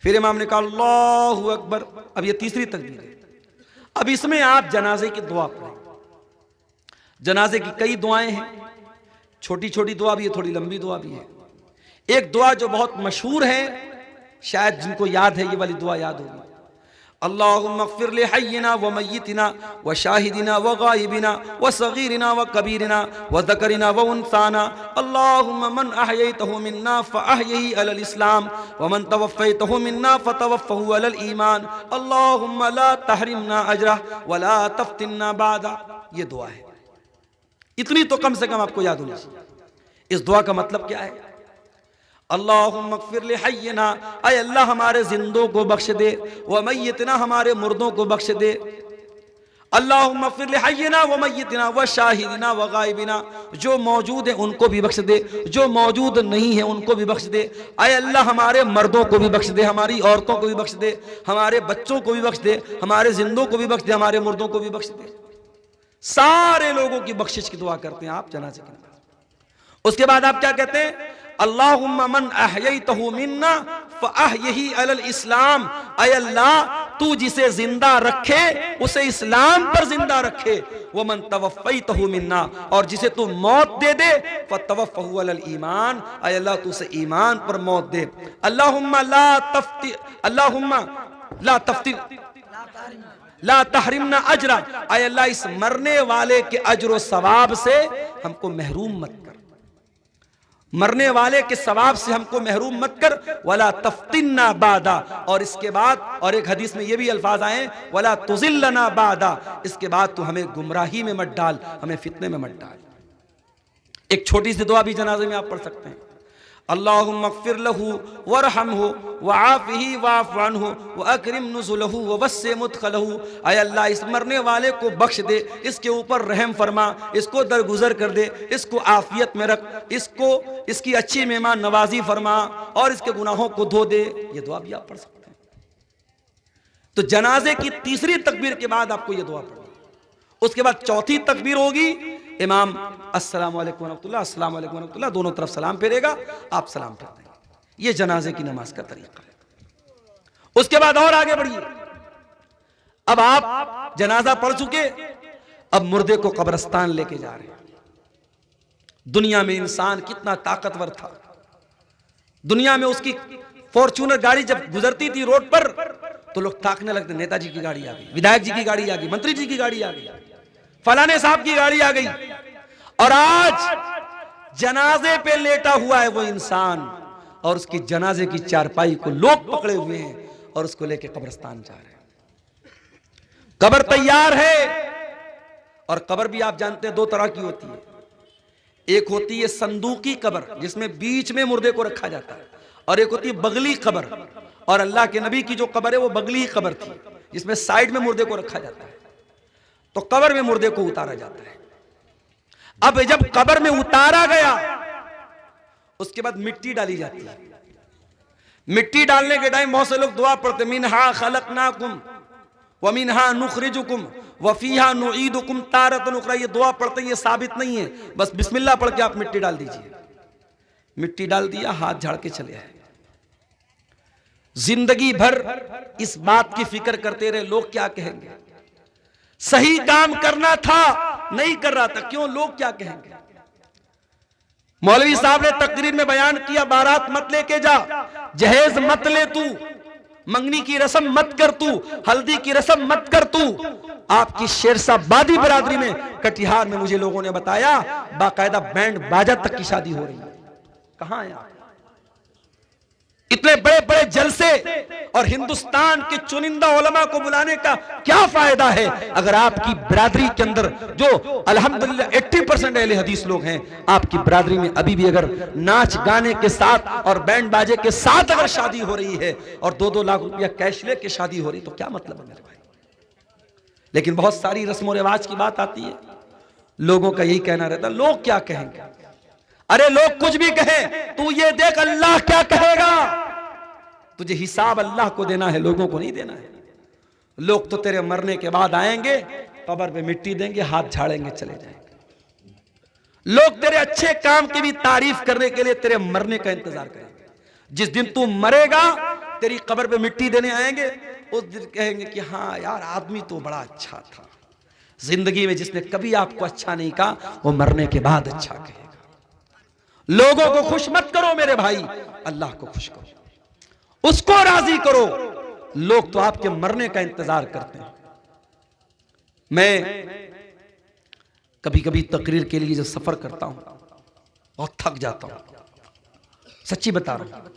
फिर इमाम ने कहा अल्लाहु अकबर। अब ये तीसरी तकबीर है। अब इसमें आप जनाजे की दुआ पढ़ें। जनाजे की कई दुआएं हैं, छोटी छोटी दुआ भी है, थोड़ी लंबी दुआ भी है। एक दुआ जो बहुत मशहूर है, शायद जिनको याद है ये वाली दुआ याद होगी, अल्लाहुम्मा अग़फ़िर li हय्यिना व मय्यितिना व शाहिदिना व गायबिना व सगीरिना व कबीरिना व ज़करिना व उन्साना अल्लाहुम्मा मन अहयैतहु मिन्ना फ़अहयिही अलल इस्लाम व मन तवफ़्फ़ैतहु मिन्ना फ़तवफ़्फ़हु अलल ईमान अल्लाहुम्मा ला तहरिमना अजरह व ला तफ़्तिन्ना बादा। ये दुआ है, इतनी तो कम से कम आपको याद होनी चाहिए। इस दुआ का मतलब क्या है? अल्लाहुम्मा अग़फ़िर li हय्यिना, ऐ अल्लाह हमारे जिंदों को बख्श दे, व मय्यितना हमारे मुर्दों को बख्श दे। अल्लाहुम्मा अग़फ़िर li हय्यिना व मय्यितिना व शाहिदिना व गायबिना, जो मौजूद है उनको भी बख्श दे, जो मौजूद नहीं है उनको भी बख्श दे। ऐ अल्लाह हमारे मर्दों को भी बख्श दे, हमारी औरतों को भी बख्श दे, हमारे बच्चों को भी बख्श दे, हमारे जिंदों को भी बख्श दे, हमारे मुर्दों को भी बख्श दे। सारे लोगों की बख्शिश की दुआ करते हैं आप जनाज़े की नमाज़। उसके बाद आप क्या कहते हैं? अल्लाहुम्मा मन अहयैतहु मिन्ना फ़अहयिही अलल इस्लाम, ऐ अल्लाह तू जिसे जिंदा रखे उसे इस्लाम पर जिंदा रखे। वो मन तवफ़्फ़ैतहु मिन्ना, और जिसे तू मौत दे दे फ़तवफ़्फ़हु अलल ईमान, ऐ अल्लाह तू उसे ईमान पर मौत दे। अल्लाहुम्मा ला तफ्ती ला तहरिमना अजरा, आय अल्लाह इस मरने वाले के अजर सवाब से हमको महरूम मत कर, मरने वाले के सवाब से हमको महरूम मत कर। वला तफ्तिन्ना बादा, और इसके बाद और एक हदीस में ये भी अल्फाज आए, वला तुजिल्लना बादा, इसके बाद तू हमें गुमराही में मत डाल, हमें फितने में मत डाल। एक छोटी सी दुआ भी जनाजे में आप पढ़ सकते हैं, अल्लाहुम्मा ग़फ़िर लहू वरहमहू वआफ़िही वाफ़ अन्हु वअकरिम नुज़ुलहू ववस्सि मुदख़लहू। आय अल्लाह इस मरने वाले को बख्श दे, इसके ऊपर रहम फरमा, इसको दरगुजर कर दे, इसको आफियत में रख, इसको इसकी अच्छी मेहमान नवाजी फरमा और इसके गुनाहों को धो दे। ये दुआ भी आप पढ़ सकते हैं। तो जनाजे की तीसरी तकबीर के बाद आपको ये दुआ पढ़नी, उसके बाद चौथी तकबीर होगी, इमाम अस्सलामु अलैकुम वरहमतुल्लाह, अस्सलामु अलैकुम वरहमतुल्लाह, दोनों तरफ सलाम फेरेगा, आप सलाम फेर देंगे। ये जनाजे की नमाज का तरीका है। उसके बाद और आगे बढ़िए, अब आप जनाजा पढ़ चुके, अब मुर्दे को कब्रिस्तान लेके जा रहे हैं। दुनिया में इंसान कितना ताकतवर था, दुनिया में उसकी फॉर्च्यूनर गाड़ी जब गुजरती थी रोड पर तो लोग ताकने लगते, नेताजी की गाड़ी आ गई, विधायक जी की गाड़ी आ गई, मंत्री जी की गाड़ी आ गई, फलाने साहब की गाड़ी आ गई। और आज जनाजे पे लेटा हुआ है वो इंसान, और उसकी जनाजे की चारपाई को लोग पकड़े हुए हैं और उसको लेके कब्रिस्तान जा रहे हैं। कब्र तैयार है, और कब्र भी आप जानते हैं दो तरह की होती है। एक होती है संदूकी कब्र जिसमें बीच में मुर्दे को रखा जाता है, और एक होती है बगली कब्र। और अल्लाह के नबी की जो कब्र है वो बगली ही कब्र थी, जिसमें साइड में मुर्दे को रखा जाता है। तो कब्र में मुर्दे को उतारा जाता है। अब जब कब्र में उतारा गया, उसके बाद मिट्टी डाली जाती है। मिट्टी डालने के टाइम बहुत से लोग दुआ पढ़ते, मिनहा खलकनाकुम व मिनहा नुखरिजुकुम व फीहा नुईदुकुम तारतन उखरा। ये दुआ पढ़ते, ये साबित नहीं है, बस बिस्मिल्लाह पढ़ के आप मिट्टी डाल दीजिए। मिट्टी डाल दिया, हाथ झाड़ के चले आए। जिंदगी भर इस बात की फिक्र करते रहे, लोग क्या कहेंगे। सही काम करना था, नहीं कर रहा था, क्यों, लोग क्या कहेंगे। मौलवी साहब ने तकरीर में बयान किया, बारात मत लेके जा, जहेज मत ले तू, मंगनी की रस्म मत कर तू, हल्दी की रस्म मत कर तू। आपकी शेरशाबादी बरादरी में कटिहार में मुझे लोगों ने बताया बाकायदा बैंड बाजा तक की शादी हो रही है। कहां है आप? इतने बड़े बड़े जलसे और हिंदुस्तान के चुनिंदा उलमा को बुलाने का क्या फायदा है अगर आपकी बिरादरी के अंदर जो अल्हम्दुलिल्लाह 80% अहले हदीस लोग हैं, आपकी बिरादरी में अभी भी अगर नाच गाने के साथ और बैंड बाजे के साथ अगर शादी हो रही है और 2-2 लाख रुपया कैश लेके शादी हो रही, तो क्या मतलब है मेरे भाई। लेकिन बहुत सारी रस्म और रिवाज की बात आती है, लोगों का यही कहना रहता, लोग क्या कहेंगे। अरे लोग कुछ भी कहें, तू ये देख अल्लाह क्या कहेगा। तुझे हिसाब अल्लाह को देना है, लोगों को नहीं देना है। लोग तो तेरे मरने के बाद आएंगे, कब्र पे मिट्टी देंगे, हाथ झाड़ेंगे, चले जाएंगे। लोग तेरे अच्छे काम की भी तारीफ करने के लिए तेरे मरने का इंतजार करेंगे। जिस दिन तू मरेगा, तेरी कब्र पे मिट्टी देने आएंगे, उस दिन कहेंगे कि हाँ यार आदमी तो बड़ा अच्छा था। जिंदगी में जिसने कभी आपको अच्छा नहीं कहा, वो मरने के बाद अच्छा कहेगा। लोगों को खुश मत करो मेरे भाई, अल्लाह को खुश करो, उसको राजी करो। लोग तो आपके मरने का इंतजार करते हैं। मैं कभी कभी तकरीर के लिए जब सफर करता हूं बहुत थक जाता हूं, सच्ची बता रहा हूं।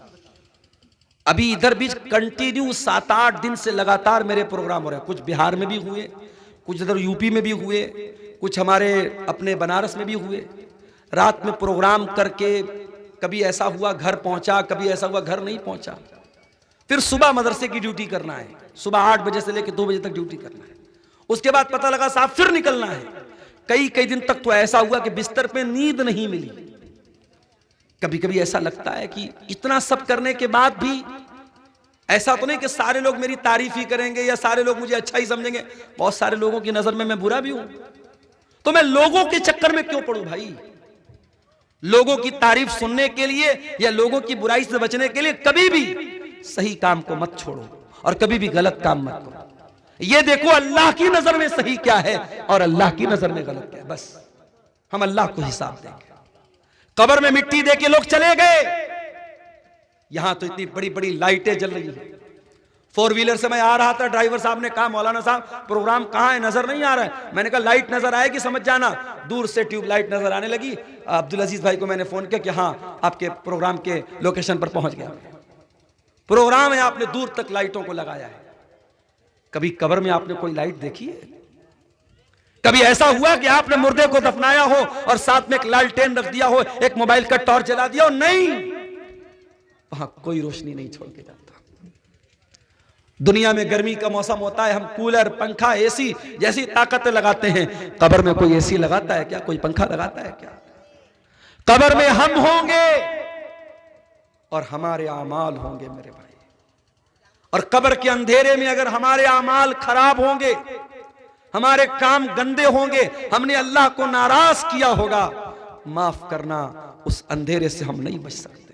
अभी इधर भी कंटिन्यू 7-8 दिन से लगातार मेरे प्रोग्राम हो रहे हैं। कुछ बिहार में भी हुए, कुछ इधर यूपी में भी हुए, कुछ हमारे अपने बनारस में भी हुए। रात में प्रोग्राम करके कभी ऐसा हुआ घर पहुंचा, कभी ऐसा हुआ घर नहीं पहुंचा। फिर सुबह मदरसे की ड्यूटी करना है, सुबह 8 बजे से लेकर 2 बजे तक ड्यूटी करना है। उसके बाद पता लगा साहब फिर निकलना है। कई दिन तक तो ऐसा हुआ कि बिस्तर पे नींद नहीं मिली। कभी कभी ऐसा लगता है कि इतना सब करने के बाद भी ऐसा तो नहीं कि सारे लोग मेरी तारीफ ही करेंगे या सारे लोग मुझे अच्छा ही समझेंगे। बहुत सारे लोगों की नजर में मैं बुरा भी हूं, तो मैं लोगों के चक्कर में क्यों पड़ूं भाई। लोगों की तारीफ सुनने के लिए या लोगों की बुराई से बचने के लिए कभी भी सही काम को मत छोड़ो और कभी भी गलत काम मत करो। ये देखो अल्लाह की नजर में सही क्या है और अल्लाह की नजर में गलत क्या है, बस हम अल्लाह को हिसाब देंगे। कब्र में मिट्टी देके लोग चले गए, यहां तो इतनी बड़ी बड़ी लाइटें जल रही हैं, 4 व्हीलर से मैं आ रहा था, ड्राइवर साहब ने कहा मौलाना साहब प्रोग्राम कहाँ है, नजर नहीं आ रहा है। मैंने कहा लाइट नजर आएगी समझ जाना। दूर से ट्यूब लाइट नजर आने लगी। अब्दुल अजीज भाई को मैंने फोन किया कि हाँ आपके प्रोग्राम के लोकेशन पर पहुंच गया। प्रोग्राम है, आपने दूर तक लाइटों को लगाया है। कभी कब्र में आपने कोई लाइट देखी है? कभी ऐसा हुआ कि आपने मुर्दे को दफनाया हो और साथ में एक लालटेन रख दिया हो, एक मोबाइल का टॉर्च जला दिया हो? नहीं, वहां कोई रोशनी नहीं छोड़ के जाता। दुनिया में गर्मी का मौसम होता है, हम कूलर, पंखा, एसी जैसी ताकतें लगाते हैं। कब्र में कोई एसी लगाता है क्या? कोई पंखा लगाता है क्या? कब्र में हम होंगे और हमारे आमाल होंगे मेरे भाई। और कब्र के अंधेरे में अगर हमारे आमाल खराब होंगे, हमारे काम गंदे होंगे, हमने अल्लाह को नाराज किया होगा, माफ करना, उस अंधेरे से हम नहीं बच सकते।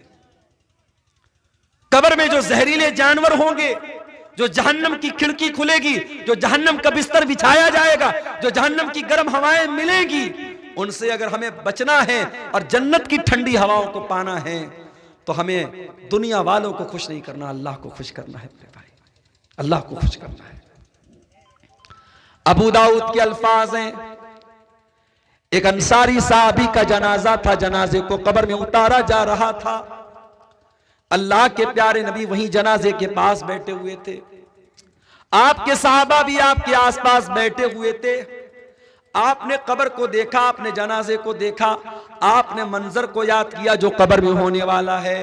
कब्र में जो जहरीले जानवर होंगे, जो जहन्नम की खिड़की खुलेगी, जो जहन्नम का बिस्तर बिछाया जाएगा, जो जहन्नम की गर्म हवाएं मिलेगी, उनसे अगर हमें बचना है और जन्नत की ठंडी हवाओं को पाना है तो हमें दुनिया वालों को खुश नहीं करना, अल्लाह को खुश करना है मेरे भाई, अल्लाह को खुश करना है। अबू दाऊद के अल्फाज हैं, एक अंसारी साहबी का जनाजा था, जनाजे को कब्र में उतारा जा रहा था। अल्लाह के प्यारे नबी वहीं जनाजे के पास बैठे हुए थे। आपके सहाबा भी आपके आसपास बैठे हुए थे। आपने कब्र को देखा, आपने जनाजे को देखा, आपने मंजर को याद किया जो कब्र में होने वाला है।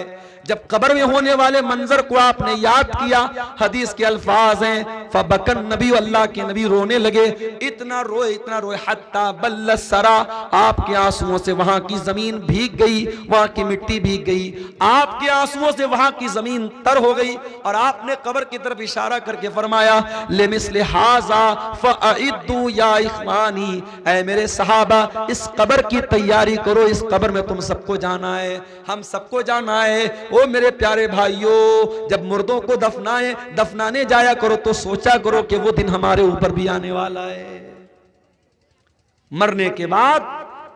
जब कब्र में होने वाले मंजर को आपने याद किया, हदीस के अल्फाज हैं, फबकन नबी, अल्लाह के नबी रोने लगे। इतना रोए हत्ता बल्ल सरा, आपके आंसुओं से वहां की जमीन भीग गई, वहां की मिट्टी भीग गई, आपके आंसुओं से वहां की जमीन तर हो गई। और आपने कब्र की तरफ इशारा करके फरमाया, लेमिस्ले हाजा फअइद्दू या इख्वानी, ऐ मेरे सहाबा इस कब्र की तैयारी करो, इस कब्र में तुम सबको जाना है, हम सबको जाना है। ओ मेरे प्यारे भाइयों, जब मुर्दों को दफनाने जाया करो तो सोचा करो कि वो दिन हमारे ऊपर भी आने वाला है। मरने के बाद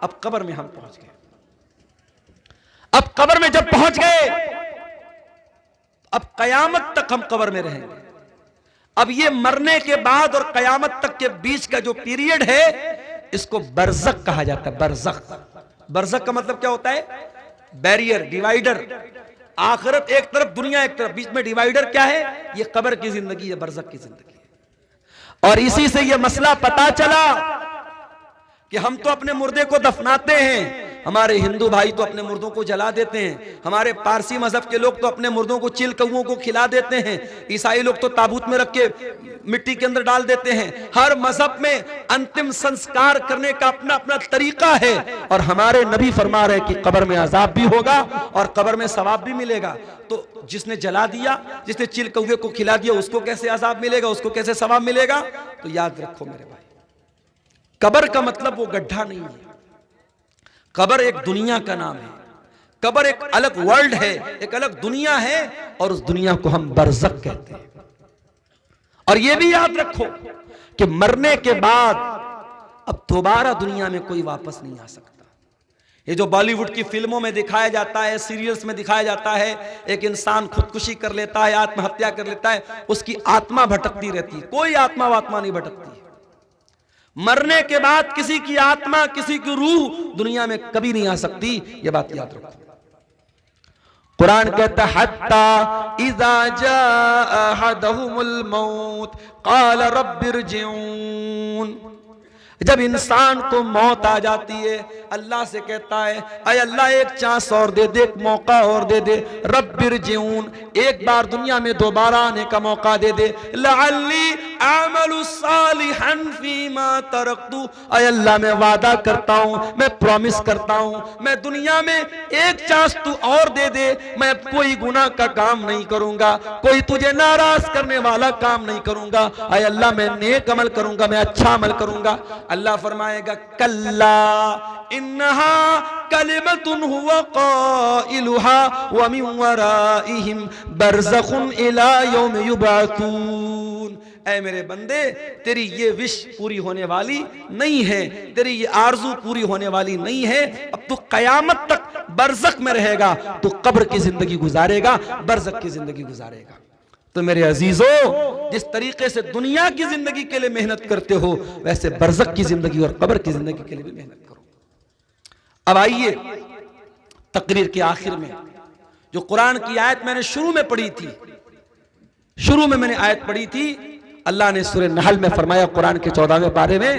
अब कब्र में हम पहुंच गए। अब कब्र में जब पहुंच गए, अब कयामत तक हम कब्र में रहेंगे। अब ये मरने के बाद और कयामत तक के बीच का जो पीरियड है, इसको बरज़ख कहा जाता है। बरज़ख, बरज़ख का मतलब क्या होता है? Barrier, divider. आखिरत एक तरफ, दुनिया एक तरफ, बीच में डिवाइडर क्या है? ये कब्र की जिंदगी है, बरज़ख की जिंदगी है। और इसी से ये मसला पता चला कि हम तो अपने मुर्दे को दफनाते हैं, हमारे हिंदू भाई तो अपने मुर्दों को जला देते हैं, हमारे पारसी मजहब के लोग तो अपने मुर्दों को चिल कौओं को खिला देते हैं, ईसाई लोग तो ताबूत में रख के मिट्टी के अंदर डाल देते हैं। हर मजहब में अंतिम संस्कार करने का अपना अपना तरीका है। और हमारे नबी फरमा रहे कि कब्र में अजाब भी होगा और कब्र में सवाब भी मिलेगा। तो जिसने जला दिया, जिसने चिल कौवे को खिला दिया, उसको कैसे अजाब मिलेगा, उसको कैसे सवाब मिलेगा? तो याद रखो मेरे भाई, कब्र का मतलब वो गड्ढा नहीं है। कब्र एक दुनिया का नाम है। कब्र एक अलग वर्ल्ड है, एक अलग दुनिया है, और उस दुनिया को हम बरज़ख कहते हैं। और यह भी याद रखो कि मरने के बाद अब दोबारा दुनिया में कोई वापस नहीं आ सकता। ये जो बॉलीवुड की फिल्मों में दिखाया जाता है, सीरियल्स में दिखाया जाता है, एक इंसान खुदकुशी कर लेता है, आत्महत्या कर लेता है, उसकी आत्मा भटकती रहती है। कोई आत्मा वात्मा नहीं भटकती। मरने के बाद किसी की आत्मा, किसी की रूह दुनिया में कभी नहीं आ सकती। यह बात याद रखो। कुरान कहता है, हत्ता इज़ा जाअ अहदहुमुल मौत क़ाल रब्बिरजिऊन, जब इंसान को मौत आ जाती है, अल्लाह से कहता है, अय अल्लाह एक चांस और दे दे, एक मौका और दे दे, रब्बिरजिऊन, एक बार दुनिया में दोबारा आने का मौका दे दे, लअल्ली अअमलु सालिहन फीमा तरक्तु, अय अल्लाह मैं वादा करता हूं, मैं प्रॉमिस करता हूं, मैं दुनिया में एक चांस तू और दे दे, मैं कोई गुनाह का काम नहीं करूंगा, कोई तुझे नाराज करने वाला काम नहीं करूंगा, अय अल्लाह मैं नेक अमल करूंगा, मैं अच्छा अमल करूंगा। अल्लाह फरमाएगा, कल्ला इन्नहा कलिमतुन हुवा क़ाइलुहा व मिन वराइहिम बरज़खुन इला यौम युबअतून। ऐ मेरे बंदे, तेरी ये विश पूरी होने वाली नहीं है, तेरी ये आरजू पूरी होने वाली नहीं है। अब तू कयामत तक बरज़ख में रहेगा, तू कब्र की जिंदगी गुजारेगा, बरज़ख की जिंदगी गुजारेगा। तो मेरे अजीजों, जिस तरीके से दुनिया की जिंदगी के लिए मेहनत करते हो, वैसे बरज़ख की जिंदगी और कब्र की जिंदगी के लिए भी मेहनत करो। अब आइए तकरीर के आखिर में जो कुरान की आयत मैंने शुरू में पढ़ी थी, शुरू में मैंने आयत पढ़ी थी, अल्लाह ने सूरह नहल में फरमाया कुरान के 14वें पारे में,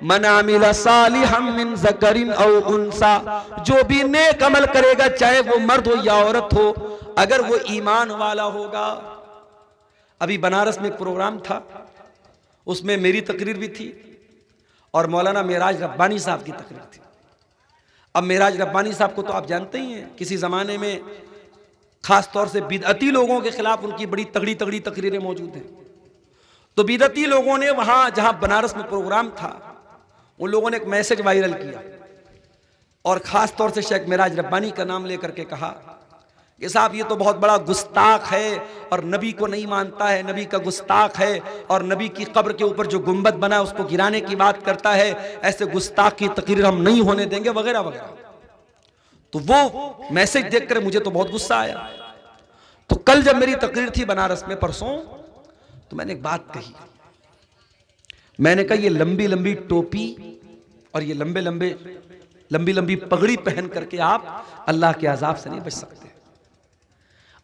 मन आमिला सालिहम मिन ज़करिन औ उनसा, जो भी नेक अमल करेगा चाहे वो मर्द हो या औरत हो, अगर वो ईमान वाला होगा। अभी बनारस में एक प्रोग्राम था, उसमें मेरी तकरीर भी थी और मौलाना मेराज रब्बानी साहब की तकरीर थी। अब मेराज रब्बानी साहब को तो आप जानते ही हैं, किसी ज़माने में ख़ास तौर से बिदअती लोगों के ख़िलाफ़ उनकी बड़ी तगड़ी तगड़ी तकरीरें मौजूद हैं। तो बिदअती लोगों ने वहाँ जहाँ बनारस में प्रोग्राम था, उन लोगों ने एक मैसेज वायरल किया और ख़ास तौर से शेख मेराज रब्बानी का नाम लेकर के कहा कि साहब ये तो बहुत बड़ा गुस्ताख है और नबी को नहीं मानता है, नबी का गुस्ताख है और नबी की कब्र के ऊपर जो गुंबद बना है उसको गिराने की बात करता है, ऐसे गुस्ताख की तकरीर हम नहीं होने देंगे वगैरह वगैरह। तो वो मैसेज देखकर मुझे तो बहुत गुस्सा आया। तो कल जब मेरी तकरीर थी बनारस में परसों, तो मैंने एक बात कही, मैंने कहा ये लंबी लंबी टोपी और ये लंबी लंबी पगड़ी पहन करके आप अल्लाह के अजाब से नहीं बच सकते।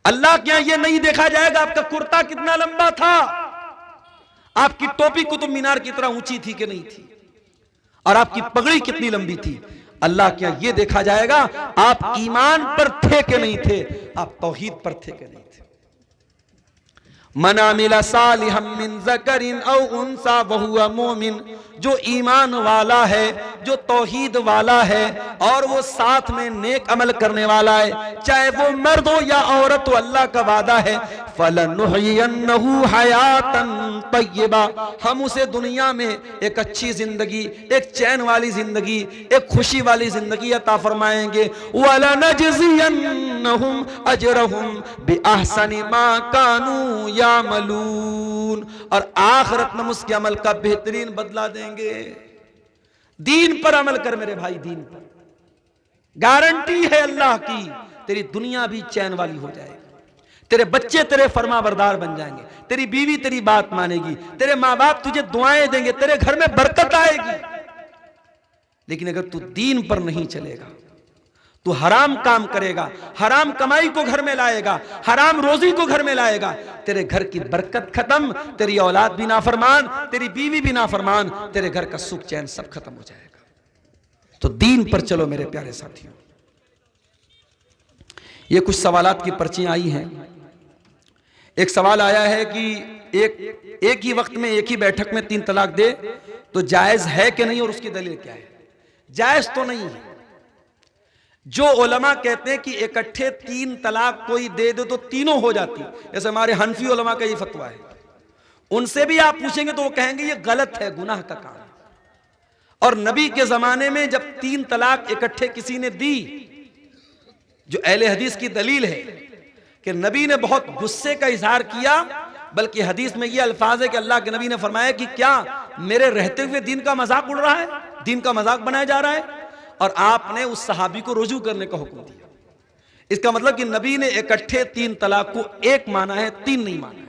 अल्लाह के यहां ये नहीं देखा जाएगा आपका कुर्ता कितना लंबा था, आपकी टोपी कुतुब मीनार की तरह ऊंची थी कि नहीं थी, और आपकी पगड़ी कितनी लंबी थी। अल्लाह के यहां ये देखा जाएगा आप ईमान पर थे कि नहीं थे, आप तौहीद पर थे कि नहीं थे। मन आमिला सालिहम मिन ज़करिन औ उनसा वहुवा मोमिन, जो ईमान वाला है, जो तौहीद वाला है और वो साथ में नेक अमल करने वाला है, चाहे वो मर्द हो या औरत हो, अल्लाह का वादा है फलनुहयन्नहु हयातन तय्यबा, हम उसे दुनिया में एक अच्छी जिंदगी, एक चैन वाली जिंदगी, एक खुशी वाली जिंदगी अता फरमाएंगे। वलनजज़ियन्नहुम अजरहुम बिअहसनि मा कानू यामलून, और आखिरत में उसके अमल का बेहतरीन बदला देंगे। दीन पर अमल कर मेरे भाई, दीन पर गारंटी है अल्लाह की, तेरी दुनिया भी चैन वाली हो जाएगी, तेरे बच्चे तेरे फरमाबरदार बन जाएंगे, तेरी बीवी तेरी बात मानेगी, तेरे माँ बाप तुझे दुआएं देंगे, तेरे घर में बरकत आएगी। लेकिन अगर तू दीन पर नहीं चलेगा, तू हराम काम करेगा, हराम कमाई को घर में लाएगा, हराम रोजी को घर में लाएगा, तेरे घर की बरकत खत्म, तेरी औलाद भी नाफरमान, तेरी बीवी भी नाफरमान, तेरे घर का सुख चैन सब खत्म हो जाएगा। तो दीन पर चलो मेरे प्यारे साथियों। ये कुछ सवालात की पर्चियां आई हैं। एक सवाल आया है कि एक ही वक्त में एक ही बैठक में 3 तलाक दे तो जायज है कि नहीं, और उसकी दलील क्या है। जायज तो नहीं है। जो उलमा कहते हैं कि इकट्ठे 3 तलाक कोई दे दे तो तीनों हो जाती, जैसे हमारे हनफी उलमा का ये फतवा है, उनसे भी आप पूछेंगे तो वो कहेंगे ये गलत है, गुनाह का काम है। और नबी के जमाने में जब 3 तलाक इकट्ठे किसी ने दी, जो अहले हदीस की दलील है कि नबी ने बहुत गुस्से का इजहार किया, बल्कि हदीस में ये अल्फाज है कि अल्लाह के नबी ने फरमाया कि क्या मेरे रहते हुए दीन का मजाक उड़ रहा है, दीन का मजाक बनाया जा रहा है, और आपने उस सहाबी को रुजू करने का हुक्म दिया। इसका मतलब कि नबी ने इकट्ठे 3 तलाक को एक माना है, 3 नहीं माना है।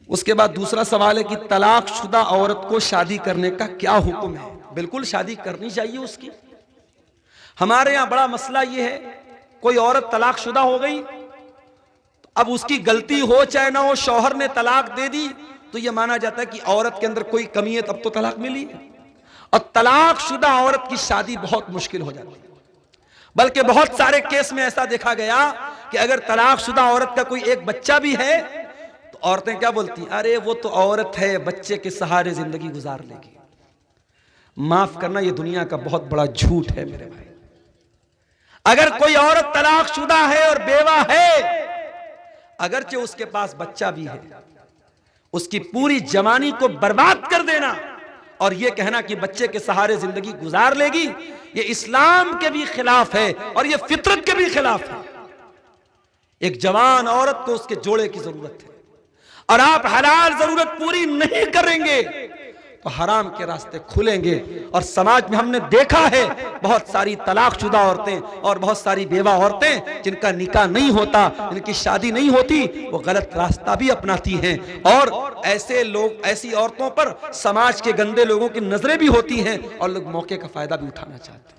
उसके बाद दूसरा सवाल है कि तलाकशुदा औरत को शादी करने का क्या हुक्म है। बिल्कुल शादी करनी चाहिए उसकी। हमारे यहां बड़ा मसला यह है, कोई औरत तलाकशुदा हो गई, तो अब उसकी गलती हो चाहे ना हो, शौहर ने तलाक दे दी तो यह माना जाता है कि औरत के अंदर कोई कमी है, तब तो तलाक मिली है। और तलाकशुदा औरत की शादी बहुत मुश्किल हो जाती है। बल्कि बहुत सारे केस में ऐसा देखा गया कि अगर तलाकशुदा औरत का कोई एक बच्चा भी है तो औरतें क्या बोलती हैं, अरे वो तो औरत है, बच्चे के सहारे जिंदगी गुजार लेगी। माफ करना, यह दुनिया का बहुत बड़ा झूठ है मेरे भाई। अगर कोई औरत तलाकशुदा है और बेवा है, अगरचे उसके पास बच्चा भी है, उसकी पूरी जवानी को बर्बाद कर देना और यह कहना कि बच्चे के सहारे जिंदगी गुजार लेगी, यह इस्लाम के भी खिलाफ है और यह फितरत के भी खिलाफ है। एक जवान औरत को उसके जोड़े की जरूरत है, और आप हलाल जरूरत पूरी नहीं करेंगे तो हराम के रास्ते खुलेंगे। और समाज में हमने देखा है बहुत सारी तलाकशुदा औरतें और बहुत सारी बेवा औरतें जिनका निकाह नहीं होता, जिनकी शादी नहीं होती, वो गलत रास्ता भी अपनाती हैं। और ऐसे लोग, ऐसी औरतों पर समाज के गंदे लोगों की नजरें भी होती हैं और लोग मौके का फायदा भी उठाना चाहते हैं।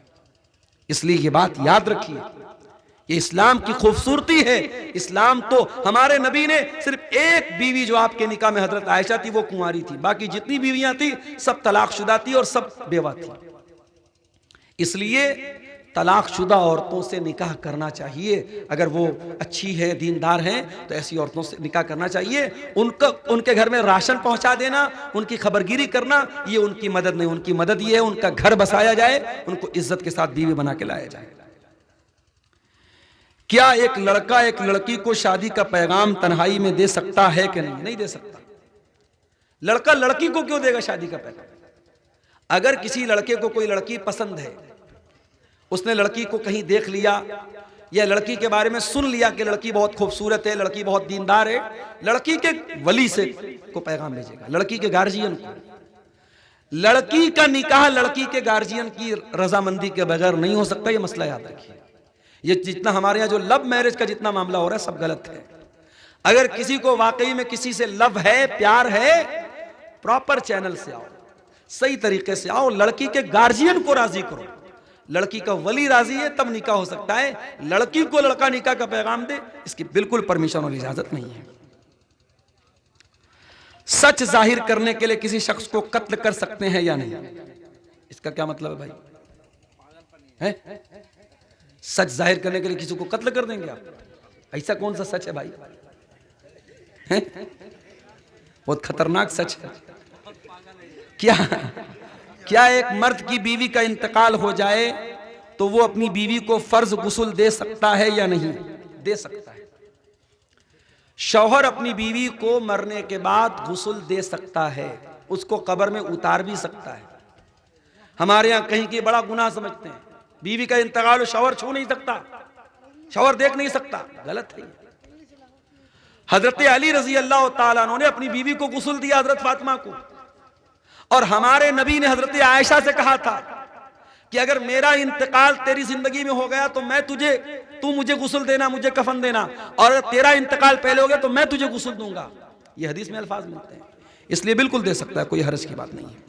इसलिए ये बात याद रखिए, ये इस्लाम की खूबसूरती है। इस्लाम तो, हमारे नबी ने सिर्फ एक बीवी जो आपके निकाह में हजरत आयशा थी वो कुंवारी थी, बाकी जितनी बीवियां थी सब तलाकशुदा थी और सब बेवा थी। इसलिए तलाकशुदा औरतों से निकाह करना चाहिए। अगर वो अच्छी है, दीनदार हैं, तो ऐसी औरतों से निकाह करना चाहिए। उनके घर में राशन पहुंचा देना, उनकी खबरगिरी करना, ये उनकी मदद नहीं। उनकी मदद ये है उनका घर बसाया जाए, उनको इज्जत के साथ बीवी बना के लाया जाए। क्या एक लड़का एक लड़की को शादी का पैगाम तन्हाई में दे सकता है कि नहीं? नहीं दे सकता। लड़का लड़की को क्यों देगा शादी का पैगाम? अगर किसी लड़के को कोई लड़की पसंद है, उसने लड़की को कहीं देख लिया या लड़की के बारे में सुन लिया कि लड़की बहुत खूबसूरत है, लड़की बहुत दीनदार है, लड़की के वली से को पैगाम भेजेगा, लड़की के गार्जियन को। लड़की का निकाह लड़की के गार्जियन की रजामंदी के बगैर नहीं हो सकता। ये मसला याद रखिए। ये जितना हमारे यहाँ जो लव मैरिज का जितना मामला हो रहा है सब गलत है। अगर किसी को वाकई में किसी से लव है, प्यार है, प्रॉपर चैनल से आओ, सही तरीके से आओ, लड़की के गार्जियन को राजी करो, लड़की का वली राजी है तब निकाह हो सकता है। लड़की को लड़का निकाह का पैगाम दे, इसकी बिल्कुल परमिशन और इजाजत नहीं है। सच जाहिर करने के लिए किसी शख्स को कत्ल कर सकते हैं या नहीं? इसका क्या मतलब है भाई? है सच जाहिर करने के लिए किसी को कत्ल कर देंगे आप? ऐसा कौन सा सच है भाई? है? बहुत खतरनाक सच है। क्या एक मर्द की बीवी का इंतकाल हो जाए तो वो अपनी बीवी को फर्ज गुस्ल दे सकता है या नहीं? दे सकता है। शौहर अपनी बीवी को मरने के बाद गुस्ल दे सकता है, उसको कब्र में उतार भी सकता है। हमारे यहां कहीं की बड़ा गुनाह समझते हैं, बीवी का इंतकाल शौहर छू नहीं सकता, शौहर देख नहीं सकता। गलत है। हजरत अली रजी अल्लाह तआला अन्हु ने अपनी बीवी को गुस्ल दिया, हजरत फातिमा को। और हमारे नबी ने हजरत आयशा से कहा था कि अगर मेरा इंतकाल तेरी जिंदगी में हो गया तो तू मुझे गुस्ल देना, मुझे कफन देना, और अगर तेरा इंतकाल पहले हो गया तो मैं तुझे गुस्ल दूंगा। ये हदीस में अल्फाज मिलते हैं। इसलिए बिल्कुल दे सकता है, कोई हर्ज की बात नहीं है।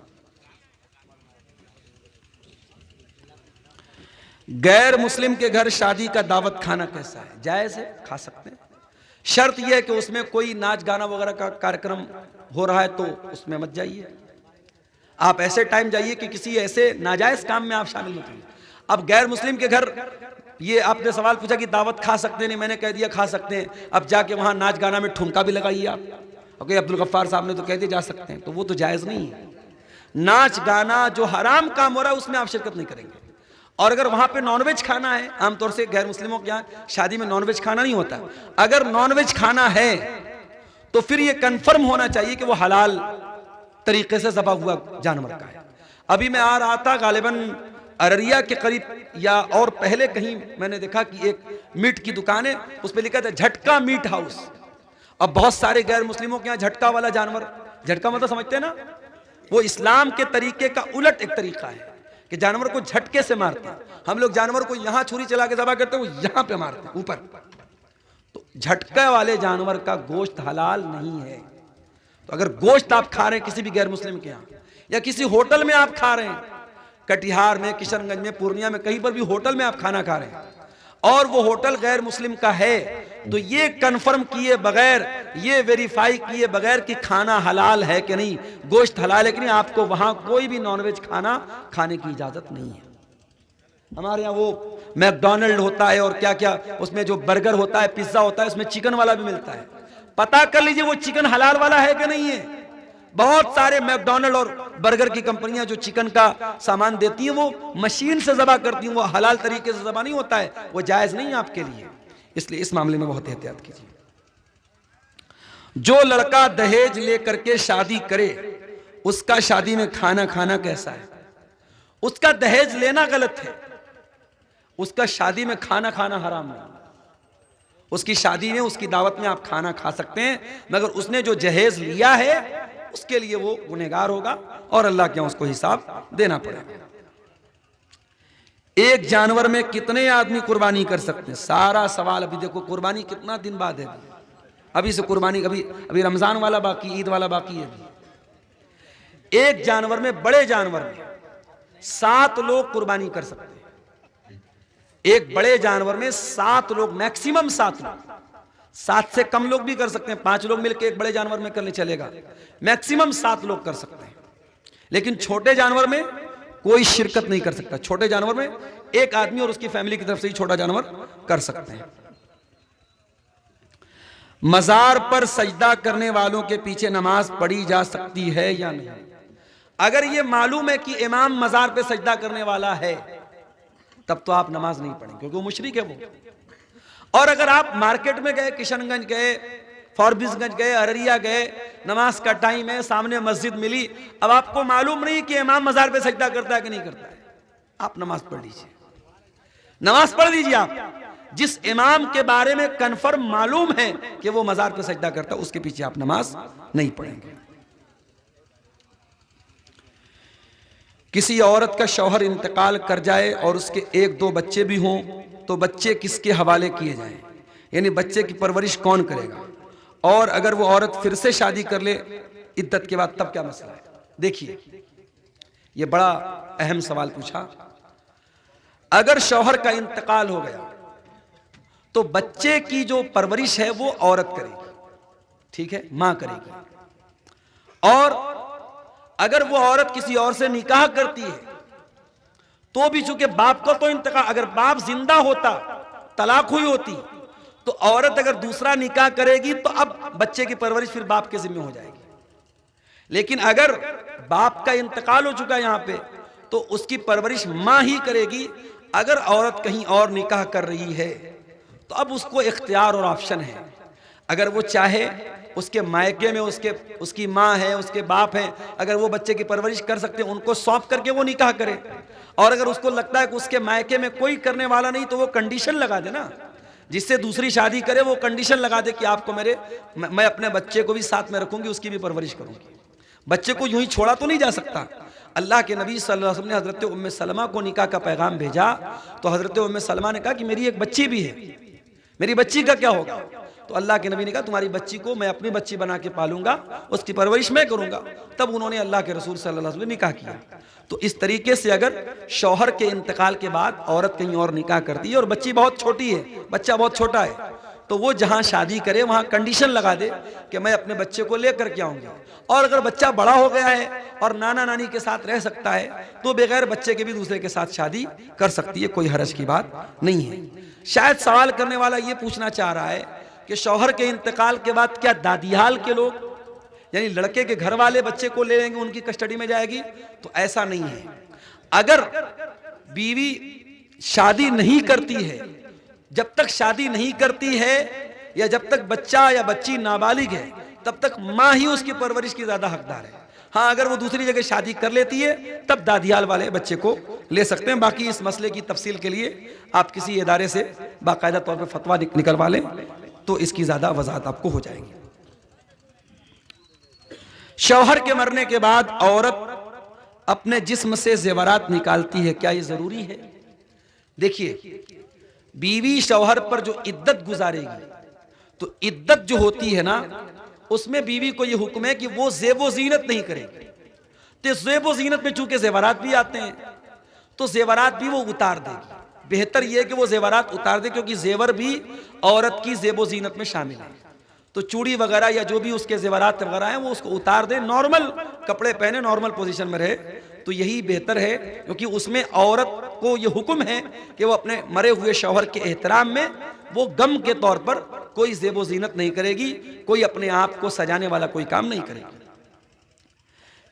गैर मुस्लिम के घर शादी का दावत खाना कैसा है? जायज है, खा सकते हैं। शर्त यह है कि उसमें कोई नाच गाना वगैरह का कार्यक्रम हो रहा है तो उसमें मत जाइए। आप ऐसे टाइम जाइए कि किसी ऐसे नाजायज काम में आप शामिल मत होइए। अब गैर मुस्लिम के घर, ये आपने सवाल पूछा कि दावत खा सकते नहीं, मैंने कह दिया खा सकते हैं। अब जाके वहां नाच गाना में ठुमका भी लगाइए आप। ओके, अब्दुल गफ्फार साहब ने तो कह दिया जा सकते हैं, तो वो तो जायज नहीं है। नाच गाना जो हराम काम हो रहा है उसमें आप शिरकत नहीं करेंगे। और अगर वहां पे नॉनवेज खाना है, आमतौर से गैर मुस्लिमों के यहाँ शादी में नॉनवेज खाना नहीं होता, अगर नॉनवेज खाना है तो फिर ये कंफर्म होना चाहिए कि वो हलाल तरीके से ज़बा हुआ जानवर का है। अभी मैं आ रहा था, गालिबन अररिया के करीब या और पहले कहीं मैंने देखा कि एक मीट की दुकान है, उस पर लिखा था झटका मीट हाउस। अब बहुत सारे गैर मुस्लिमों के यहाँ झटका वाला जानवर, झटका मतलब समझते हैं ना, वो इस्लाम के तरीके का उलट एक तरीका है कि जानवर को झटके से मारते हैं। हम लोग जानवर को यहां छुरी चला के ज़बा करते हैं, वो यहां पे मारते हैं ऊपर। तो झटके वाले जानवर का गोश्त हलाल नहीं है। तो अगर गोश्त आप खा रहे हैं किसी भी गैर मुस्लिम के यहाँ, या किसी होटल में आप खा रहे हैं, कटिहार में, किशनगंज में, पूर्णिया में, कहीं पर भी होटल में आप खाना खा रहे हैं और वो होटल गैर मुस्लिम का है, तो ये कंफर्म किए बगैर, ये वेरीफाई किए बगैर कि खाना हलाल है कि नहीं, गोश्त हलाल है कि नहीं, आपको वहां कोई भी नॉनवेज खाना खाने की इजाजत नहीं है। हमारे यहाँ वो मैकडॉनल्ड होता है और क्या क्या, उसमें जो बर्गर होता है, पिज्जा होता है, उसमें चिकन वाला भी मिलता है। पता कर लीजिए वो चिकन हलाल वाला है कि नहीं है। बहुत सारे मैकडॉनल्ड और बर्गर की कंपनियां जो चिकन का सामान देती हैं वो मशीन से ज़बा करती हैं, वो हलाल तरीके से ज़बा नहीं होता है, वो जायज नहीं है आपके लिए। इसलिए इस मामले में बहुत एहतियात कीजिए। जो लड़का दहेज लेकर के शादी करे उसका शादी में खाना खाना कैसा है? उसका दहेज लेना गलत है, उसका शादी में खाना खाना हराम है। उसकी शादी में, उसकी दावत में आप खाना खा सकते हैं, मगर उसने जो जहेज लिया है उसके लिए वो गुनहगार होगा और अल्लाह के यहाँ उसको हिसाब देना पड़ेगा। एक जानवर में कितने आदमी कुर्बानी कर सकते हैं? सारा सवाल अभी देखो, कुर्बानी कितना दिन बाद है, अभी से कुर्बानी, अभी रमजान वाला बाकी, ईद वाला बाकी है। एक जानवर में, बड़े जानवर में 7 लोग कुर्बानी कर सकते हैं। एक बड़े जानवर में 7 लोग, मैक्सिमम 7 लोग, 7 से कम लोग भी कर सकते हैं। 5 लोग मिलकर एक बड़े जानवर में करने चलेगा, मैक्सिमम 7 लोग कर सकते हैं। लेकिन छोटे जानवर में कोई शिरकत नहीं कर सकता। छोटे जानवर में एक आदमी और उसकी फैमिली की तरफ से ही छोटा जानवर कर सकते हैं। मजार पर सजदा करने वालों के पीछे नमाज पढ़ी जा सकती है या नहीं? अगर यह मालूम है कि इमाम मजार पे सजदा करने वाला है, तब तो आप नमाज नहीं पढ़ेंगे, क्योंकि वो मुशरिक है वो। और अगर आप मार्केट में गए, किशनगंज गए, फॉरबिसगंज गए, अररिया गए, नमाज का टाइम है, सामने मस्जिद मिली, अब आपको मालूम नहीं कि इमाम मजार पे सजदा करता है कि नहीं करता है, आप नमाज पढ़ लीजिए, नमाज पढ़ लीजिए। आप जिस इमाम के बारे में कन्फर्म मालूम है कि वो मजार पे सजदा करता है, उसके पीछे आप नमाज नहीं पढ़ेंगे। किसी औरत का शौहर इंतकाल कर जाए और उसके 1-2 बच्चे भी हों, तो बच्चे किसके हवाले किए जाएं? यानी बच्चे की परवरिश कौन करेगा? और अगर वो औरत फिर से शादी कर ले इद्दत के बाद, तब क्या मसला है? देखिए, ये बड़ा अहम सवाल पूछा। अगर शौहर का इंतकाल हो गया तो बच्चे की जो परवरिश है वो औरत करेगी, ठीक है, मां करेगी। और अगर वो औरत किसी और से निकाह करती है तो भी, चूंकि बाप का तो इंतकाल, अगर बाप जिंदा होता, तलाक हुई होती, तो औरत अगर दूसरा निकाह करेगी तो अब बच्चे की परवरिश फिर बाप के जिम्मे हो जाएगी। लेकिन अगर बाप का इंतकाल हो चुका है यहां पे, तो उसकी परवरिश मां ही करेगी। अगर औरत कहीं और निकाह कर रही है तो अब उसको इख्तियार और ऑप्शन है। अगर वो चाहे, उसके मायके में उसकी माँ है, उसके बाप है, अगर वो बच्चे की परवरिश कर सकते हैं, उनको सौंप करके वो निकाह करे। और अगर उसको लगता है कि उसके मायके में कोई करने वाला नहीं, तो वो कंडीशन लगा दे ना, जिससे दूसरी शादी करे, वो कंडीशन लगा दे कि आपको मैं अपने बच्चे को भी साथ में रखूंगी, उसकी भी परवरिश करूंगी। बच्चे को यूं ही छोड़ा तो नहीं जा सकता। अल्लाह के नबी सल्लल्लाहु अलैहि वसल्लम ने हजरत उम्मे सलमा को निकाह का पैगाम भेजा, तो हजरत उम्मे सलमा ने कहा कि मेरी एक बच्ची भी है, मेरी बच्ची का क्या होगा? तो अल्लाह के नबी ने कहा तुम्हारी बच्ची को मैं अपनी बच्ची बना के पालूंगा, उसकी परवरिश मैं करूंगा। तब उन्होंने अल्लाह के रसूल सल्लल्लाहु अलैहि वसल्लम निकाह किया। तो इस तरीके से अगर शौहर के इंतकाल के बाद औरत कहीं और निकाह करती है और बच्ची बहुत छोटी है, बच्चा बहुत छोटा है, तो वो जहां शादी करे वहां कंडीशन लगा दे कि मैं अपने बच्चे को लेकर के आऊंगी। और अगर बच्चा बड़ा हो गया है और नाना नानी के साथ रह सकता है, तो बगैर बच्चे के भी दूसरे के साथ शादी कर सकती है, कोई हरज की बात नहीं है। शायद सवाल करने वाला ये पूछना चाह रहा है कि शौहर के इंतकाल के बाद क्या दादीहाल के लोग, यानी लड़के के घर वाले बच्चे को ले लेंगे, उनकी कस्टडी में जाएगी? तो ऐसा नहीं है। अगर बीवी शादी नहीं करती है, जब तक शादी नहीं करती है, या जब तक बच्चा या बच्ची नाबालिग है, तब तक मां ही उसकी परवरिश की ज्यादा हकदार है। हाँ, अगर वो दूसरी जगह शादी कर लेती है, तब दादियाल वाले बच्चे को ले सकते हैं। बाकी इस मसले की तफसील के लिए आप किसी इदारे से बाकायदा तौर पर फतवा निकलवा लें, तो इसकी ज्यादा वजाहत आपको हो जाएगी। शौहर के मरने के बाद औरत अपने जिस्म से जेवरात निकालती है, क्या ये जरूरी है? देखिए, बीवी शौहर पर जो इद्दत गुजारेगी, तो इद्दत जो होती है ना, उसमें बीवी को यह हुक्म है कि वो ज़ेबो ज़ीनत नहीं करेगी। तो ज़ेबो ज़ीनत में चूंकि जेवरात भी आते हैं, तो जेवरात भी वो उतार देगी। बेहतर यह है कि वो जेवरात उतार दे, क्योंकि जेवर भी औरत की ज़ेबो ज़ीनत में शामिल है। तो चूड़ी वगैरह या जो भी उसके जेवरात वगैरह हैं, वो उसको उतार दे, नॉर्मल कपड़े पहने, नॉर्मल पोजीशन में रहे, तो यही बेहतर है। क्योंकि उसमें औरत को ये हुक्म है कि वो अपने मरे हुए शौहर के एहतराम में वो गम के तौर पर कोई ज़ेबो ज़ीनत नहीं करेगी, कोई अपने आप को सजाने वाला कोई काम नहीं करेगी।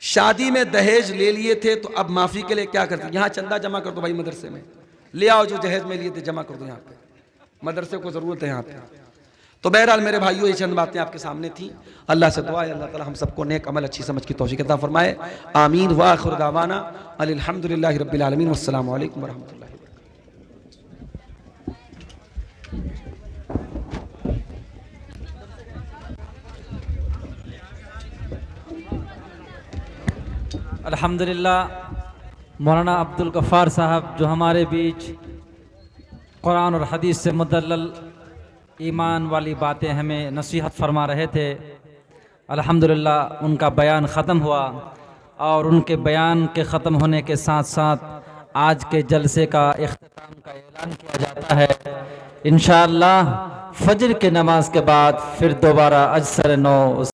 शादी में दहेज ले लिए थे, तो अब माफी के लिए क्या करते? यहाँ चंदा जमा कर दो भाई, मदरसे में ले आओ, जो दहेज में लिए थे जमा कर दो, यहाँ पे मदरसे को जरूरत है यहाँ पे। तो बहरहाल मेरे भाइयों, ये चंद बातें आपके सामने थी। अल्लाह से दुआ है अल्लाह ताला हम सबको नेक अमल, अच्छी समझ की तौफीक अता फरमाए। आमीन व आखिर दावाना अल्हम्दुलिल्लाहि रब्बिल आलमीन, वस्सलामु अलैकुम वरहमतुल्लाहि। अल्हम्दुलिल्लाह मौलाना अब्दुल गफ़ार साहब जो हमारे बीच कुरान और हदीस से मुदल्लल ईमान वाली बातें हमें नसीहत फरमा रहे थे। अल्हम्दुलिल्लाह उनका बयान ख़त्म हुआ और उनके बयान के ख़त्म होने के साथ साथ आज के जलसे का इख्तिताम का ऐलान किया जाता है। इंशाअल्लाह फजर के नमाज के बाद फिर दोबारा अजसर 9